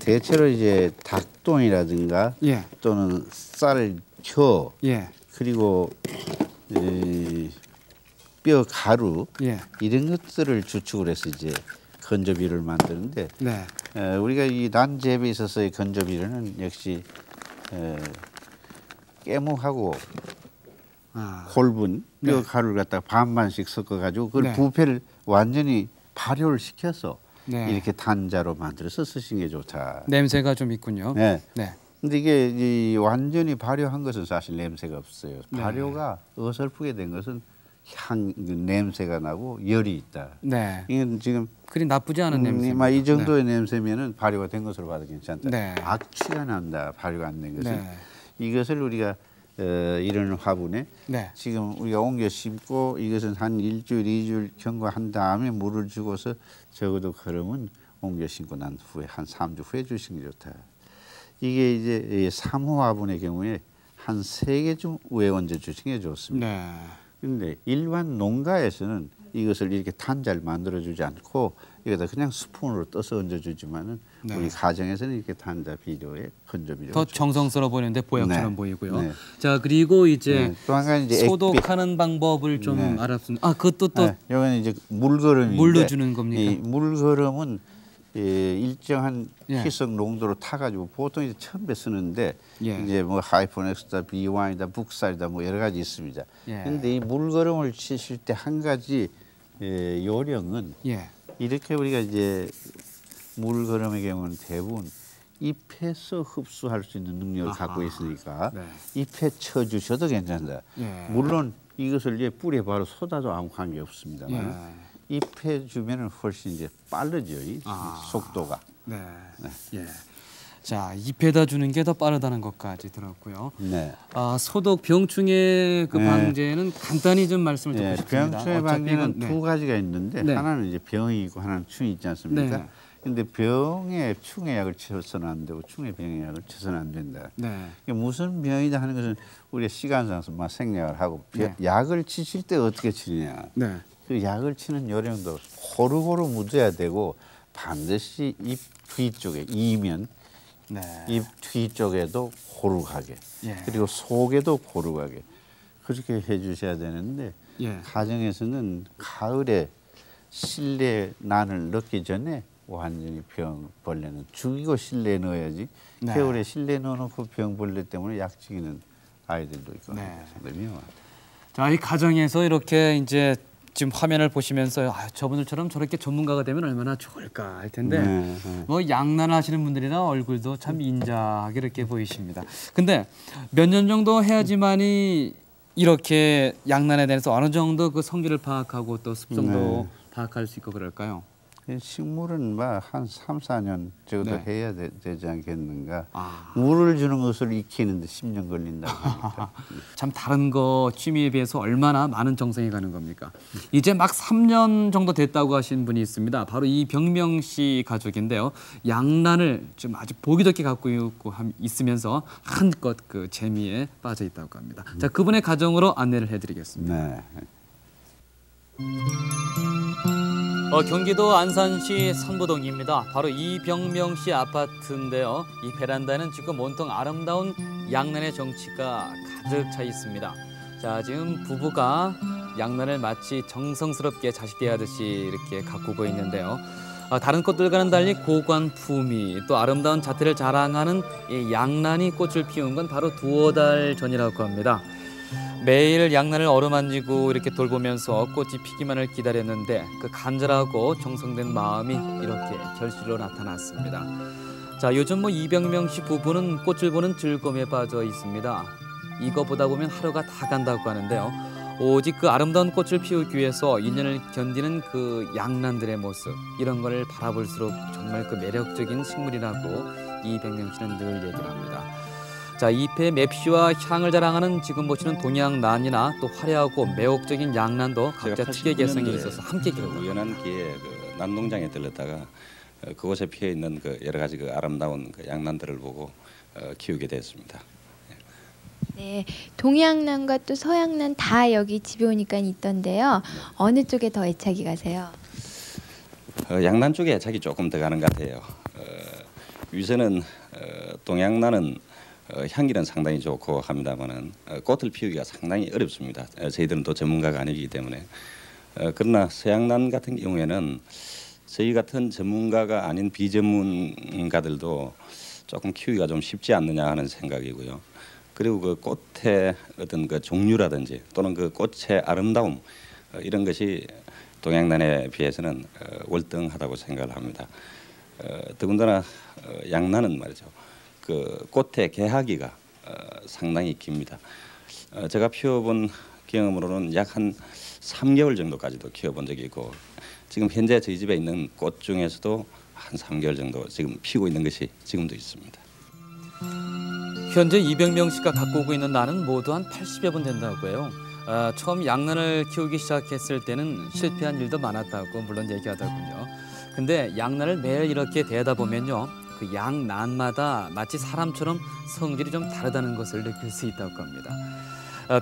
대체로 이제 닭똥이라든가 예. 또는 쌀, 혀, 예. 그리고 뼈 가루 예. 이런 것들을 주축을 해서 이제 건조비를 만드는데 네. 우리가 이 난 재배에 있어서의 건조비료는 역시 깨묵하고 골분 뼈 가루를 갖다가 반반씩 섞어가지고 그걸 부패를 완전히 발효를 시켜서 이렇게 단자로 만들어서 쓰시는 게 좋다. 냄새가 좀 있군요. 네. 네. 근데 이게 이 완전히 발효한 것은 사실 냄새가 없어요. 발효가 어설프게 된 것은 냄새가 나고 열이 있다. 네. 이건 지금 그리 나쁘지 않은 냄새입니다. 이 정도의 냄새면은 발효가 된 것으로 봐도 괜찮다. 네. 악취가 난다. 발효가 안 된 것은. 이것을 우리가 이런 화분에 지금 우리가 옮겨 심고 이것은 한 1주일, 2주일 경과한 다음에 물을 주고서 적어도 그러면 옮겨 심고 난 후에 한 3주 후에 주시는 게 좋다. 이게 이제 3호 화분의 경우에 한 3개 후에 얹어 주시는 게 좋습니다. 그런데 일반 농가에서는 이것을 이렇게 단자를 만들어 주지 않고 여기다 그냥 스푼으로 떠서 얹어 주지만은 우리 가정에서는 이렇게 단자 비료에 건조 비료 더 정성스러워 보이는데 보약처럼 보이고요. 자, 그리고 이제 또 한 가지 이제 소독하는 방법을 좀 알았습니다. 그것도 또 이거는 이제 물거름인데 물로 주는 겁니까? 이 물거름은 일정한 희석 농도로 타가지고 보통 이제 1000배 쓰는데 이제 뭐 하이퍼넥스다, B1이다, 북살이다 뭐 여러 가지 있습니다. 그런데 이 물거름을 치실 때 한 가지 요령은 이렇게 우리가 이제 물거름의 경우는 대부분 잎에서 흡수할 수 있는 능력을 갖고 있으니까 잎에 쳐주셔도 괜찮다. 물론 이것을 이제 뿌리에 바로 쏟아도 아무 관계 없습니다만. 잎에 주면은 훨씬 이제 빠르죠, 이 속도가. 자, 잎에다 주는 게 더 빠르다는 것까지 들었고요. 소독 병충해 그 방제는 간단히 좀 말씀을 듣고 싶습니다. 병충해 방제는 두 가지가 있는데 하나는 이제 병이 있고 하나는 충이 있지 않습니까? 근데 병에 충의 약을 쳐서는 안 되고 충에 병의 약을 쳐서는 안 된다. 무슨 병이다 하는 것은 우리가 시간상에서 막 생략을 하고 약을 치실 때 어떻게 치느냐. 그 약을 치는 요령도 고루고루 묻어야 되고 반드시 잎 뒤쪽에 이면 잎 뒤쪽에도 고루하게 그리고 속에도 고루하게 그렇게 해주셔야 되는데 가정에서는 가을에 실내 난을 넣기 전에 완전히 병벌레는 죽이고 실내에 넣어야지 겨울에 실내에 넣어놓고 병벌레 때문에 약죽이는 아이들도 있고 상당히 위험하다. 자, 이 가정에서 이렇게 이제 지금 화면을 보시면서 저분들처럼 저렇게 전문가가 되면 얼마나 좋을까 할 텐데 뭐 양난을 하시는 분들이나 얼굴도 참 인자하게 이렇게 보이십니다. 근데 몇 년 정도 해야지만이 이렇게 양난에 대해서 어느 정도 그 성질을 파악하고 또 습성도 파악할 수 있고 그럴까요? 식물은 한 3, 4년 적어도 해야 되지 않겠는가. 물을 주는 것을 익히는데 10년 걸린다고 합니다. 참 다른 거 취미에 비해서 얼마나 많은 정성이 가는 겁니까? 이제 막 3년 정도 됐다고 하신 분이 있습니다. 바로 이병명 씨 가족인데요. 양란을 좀 아주 보기 좋게 갖고 있으면서 한껏 그 재미에 빠져 있다고 합니다. 자, 그분의 가정으로 안내를 해드리겠습니다. 경기도 안산시 선부동입니다. 바로 이병명 씨 아파트인데요. 이 베란다는 지금 온통 아름다운 양란의 정취가 가득 차 있습니다. 자, 지금 부부가 양란을 마치 정성스럽게 자식 대하듯이 이렇게 가꾸고 있는데요. 다른 꽃들과는 달리 고관 품위 또 아름다운 자태를 자랑하는 이 양란이 꽃을 피운 건 바로 2달 전이라고 합니다. 매일 양란을 어루만지고 이렇게 돌보면서 꽃이 피기만을 기다렸는데 그 간절하고 정성된 마음이 이렇게 결실로 나타났습니다. 자, 요즘 이병명 씨 부부는 꽃을 보는 즐거움에 빠져 있습니다. 이거 보다 보면 하루가 다 간다고 하는데요. 오직 그 아름다운 꽃을 피우기 위해서 2년을 견디는 그 양란들의 모습 이런 걸 바라볼수록 정말 그 매력적인 식물이라고 이병명 씨는 늘 얘기를 합니다. 자, 잎의 맵시와 향을 자랑하는 지금 보시는 동양난이나 또 화려하고 매혹적인 양란도 각자 특유의 개성이 있어서 함께 키웠다. 우연한 기회에 그 난농장에 들렀다가 그곳에 피어 있는 그 여러 가지 그 아름다운 그 양란들을 보고 키우게 됐습니다. 네, 동양난과 또 서양난 다 여기 집에 오니까 있던데요. 어느 쪽에 더 애착이 가세요? 양란 쪽에 애착이 조금 더 가는 것 같아요. 위세는 동양나는 향기는 상당히 좋고 합니다만은 꽃을 피우기가 상당히 어렵습니다. 저희들은 또 전문가가 아니기 때문에. 그러나 서양난 같은 경우에는 저희 같은 전문가가 아닌 비전문가들도 조금 키우기가 좀 쉽지 않느냐 하는 생각이고요. 그리고 그 꽃의 어떤 그 종류라든지 또는 그 꽃의 아름다움 이런 것이 동양난에 비해서는 월등하다고 생각을 합니다. 더군다나 양난은 말이죠. 그 꽃의 개하기가 상당히 깁니다. 제가 피워본 경험으로는 약 한 3개월 정도까지도 키워본 적이 있고 지금 현재 저희 집에 있는 꽃 중에서도 한 3개월 정도 지금 피고 있는 것이 지금도 있습니다. 현재 200명 씨가 갖고 오고 있는 난은 모두 한 80여 분 된다고 해요. 처음 양난을 키우기 시작했을 때는 실패한 일도 많았다고 물론 얘기하더군요. 근데 양난을 매일 이렇게 대다 보면요. 그 양난마다 마치 사람처럼 성질이 좀 다르다는 것을 느낄 수 있다고 합니다.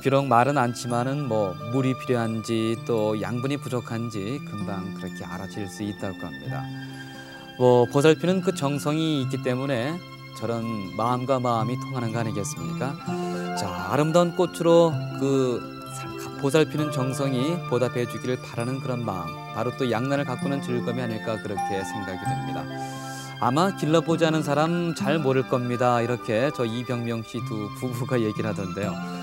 비록 말은 않지만은 뭐 물이 필요한지 또 양분이 부족한지 금방 그렇게 알아챌 수 있다고 합니다. 뭐 보살피는 그 정성이 있기 때문에 저런 마음과 마음이 통하는 거 아니겠습니까? 자, 아름다운 꽃으로 그 보살피는 정성이 보답해 주기를 바라는 그런 마음, 바로 또 양난을 가꾸는 즐거움이 아닐까 그렇게 생각이 됩니다. 아마 길러보지 않은 사람 잘 모를 겁니다. 이렇게 저 이병명 씨 두 부부가 얘기를 하던데요.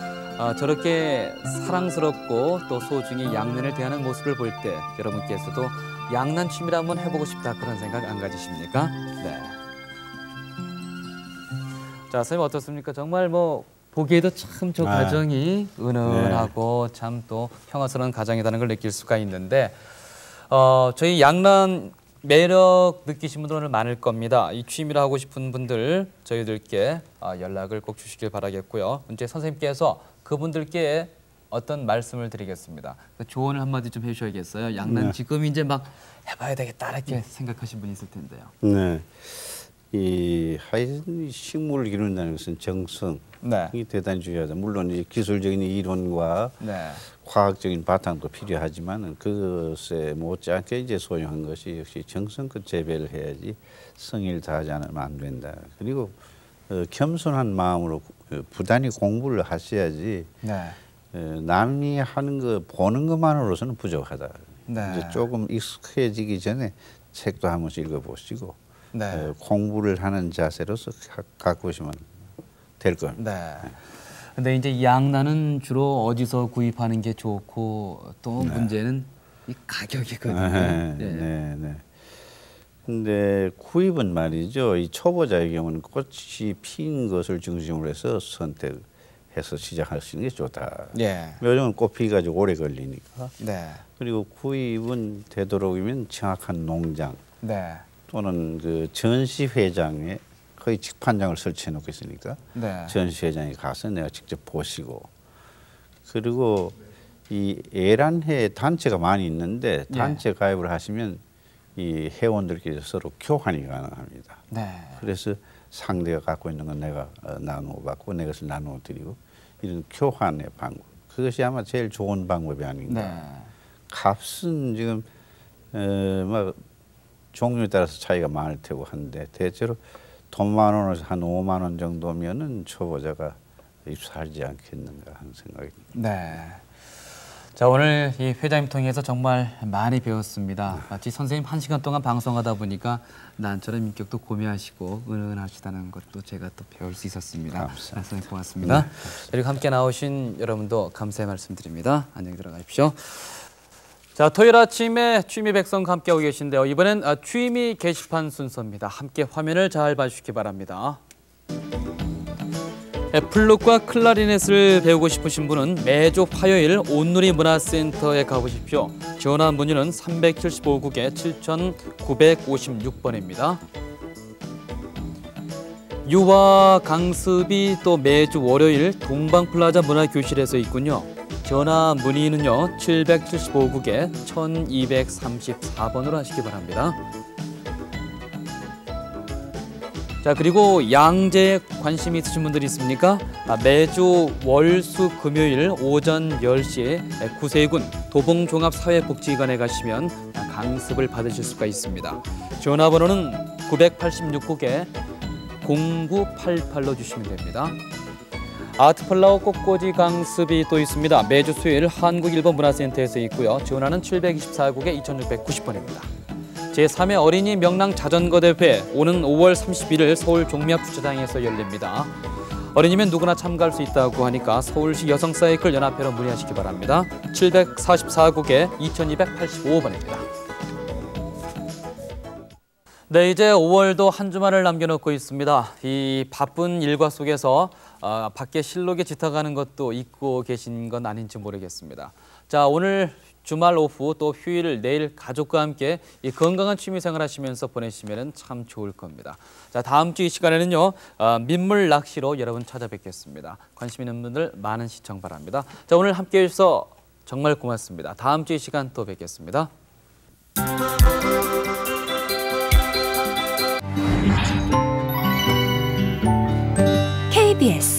저렇게 사랑스럽고 또 소중히 양난을 대하는 모습을 볼 때 여러분께서도 양난 취미를 한번 해보고 싶다 그런 생각 안 가지십니까? 네. 자, 선생님 어떻습니까? 정말 뭐 보기에도 참 저 가정이 은은하고 네. 참 또 평화스러운 가정이라는 걸 느낄 수가 있는데 저희 양난 매력 느끼신 분들 오늘 많을 겁니다. 이 취미를 하고 싶은 분들 저희들께 연락을 꼭 주시길 바라겠고요. 이제 선생님께서 그분들께 어떤 말씀을 드리겠습니다. 조언을 한마디 좀 해주셔야겠어요. 양난 네. 지금 이제 막 해봐야 되겠다 이렇게 생각하신 분이 있을 텐데요. 네, 이 하여튼 식물을 기른다는 것은 정성이 네. 대단히 중요하다. 물론 이 기술적인 이론과 네. 과학적인 바탕도 필요하지만 그것에 못지않게 이제 소용한 것이 역시 정성껏 재배를 해야지 성의를 다하지 않으면 안 된다. 그리고 겸손한 마음으로 부단히 공부를 하셔야지 네. 남이 하는 거 보는 것만으로서는 부족하다. 네. 이제 조금 익숙해지기 전에 책도 한 번씩 읽어보시고 네. 공부를 하는 자세로서 갖고 오시면 될 겁니다. 네. 근데 이제 이 양난은 주로 어디서 구입하는 게 좋고 또 네. 문제는 이 가격이거든요. 네. 네. 네. 근데 구입은 말이죠. 이 초보자의 경우는 꽃이 핀 것을 중심으로 해서 선택해서 시작하시는 게 좋다. 네. 요즘은 꽃 피가지고 오래 걸리니까. 네. 그리고 구입은 되도록이면 정확한 농장 네. 또는 그 전시회장에 거의 직판장을 설치해 놓고 있으니까 네. 전시회장에 가서 내가 직접 보시고 그리고 이 애란회 단체가 많이 있는데 단체 가입을 하시면 이 회원들끼리 서로 교환이 가능합니다. 네. 그래서 상대가 갖고 있는 건 내가 나누어 받고 내 것을 나누어 드리고 이런 교환의 방법 그것이 아마 제일 좋은 방법이 아닌가. 네. 값은 지금 막 종류에 따라서 차이가 많을 테고 한데 대체로 돈 10,000원에서 한 5만 원 정도면은 초보자가 입사하지 않겠는가 하는 생각입니다. 네. 자, 오늘 이 회장님 통해서 정말 많이 배웠습니다. 마치 선생님 1시간 동안 방송하다 보니까 난처럼 인격도 고미하시고 은은하시다는 것도 제가 또 배울 수 있었습니다. 감사합니다. 선생님 고맙습니다. 네. 그리고 함께 나오신 여러분도 감사의 말씀드립니다. 안녕히 들어가십시오. 자, 토요일 아침에 취미 백성과 함께하고 계신데요. 이번엔 취미 게시판 순서입니다. 함께 화면을 잘 봐주시기 바랍니다. 플룻과 클라리넷을 배우고 싶으신 분은 매주 화요일 온누리 문화센터에 가보십시오. 전화 문의는 375국에 7956번입니다. 유아 강습이 또 매주 월요일 동방플라자 문화교실에서 있군요. 전화 문의는요 775국에 1234번으로 하시기 바랍니다. 자, 그리고 양재에 관심이 있으신 분들이 있습니까? 매주 월, 수, 금요일 오전 10시에 구세군 도봉종합사회복지관에 가시면 강습을 받으실 수가 있습니다. 전화번호는 986국에 0988로 주시면 됩니다. 아트플라워 꽃꽂이 강습이 또 있습니다. 매주 수요일 한국일본문화센터에서 있고요. 지원하는 724국에 2690번입니다. 제3회 어린이 명랑 자전거 대회 오는 5월 31일 서울 종미합 주차장에서 열립니다. 어린이면 누구나 참가할 수 있다고 하니까 서울시 여성사이클 연합회로 문의하시기 바랍니다. 744국에 2285번입니다. 네, 이제 5월도 한 주말을 남겨놓고 있습니다. 이 바쁜 일과 속에서 밖에 실록에 짙어가는 것도 잊고 계신 건 아닌지 모르겠습니다. 자, 오늘 주말 오후 또 휴일 내일 가족과 함께 이 건강한 취미생활 하시면서 보내시면 참 좋을 겁니다. 자, 다음 주 이 시간에는요 민물 낚시로 여러분 찾아뵙겠습니다. 관심 있는 분들 많은 시청 바랍니다. 자, 오늘 함께해 주셔서 정말 고맙습니다. 다음 주 이 시간 또 뵙겠습니다. KBS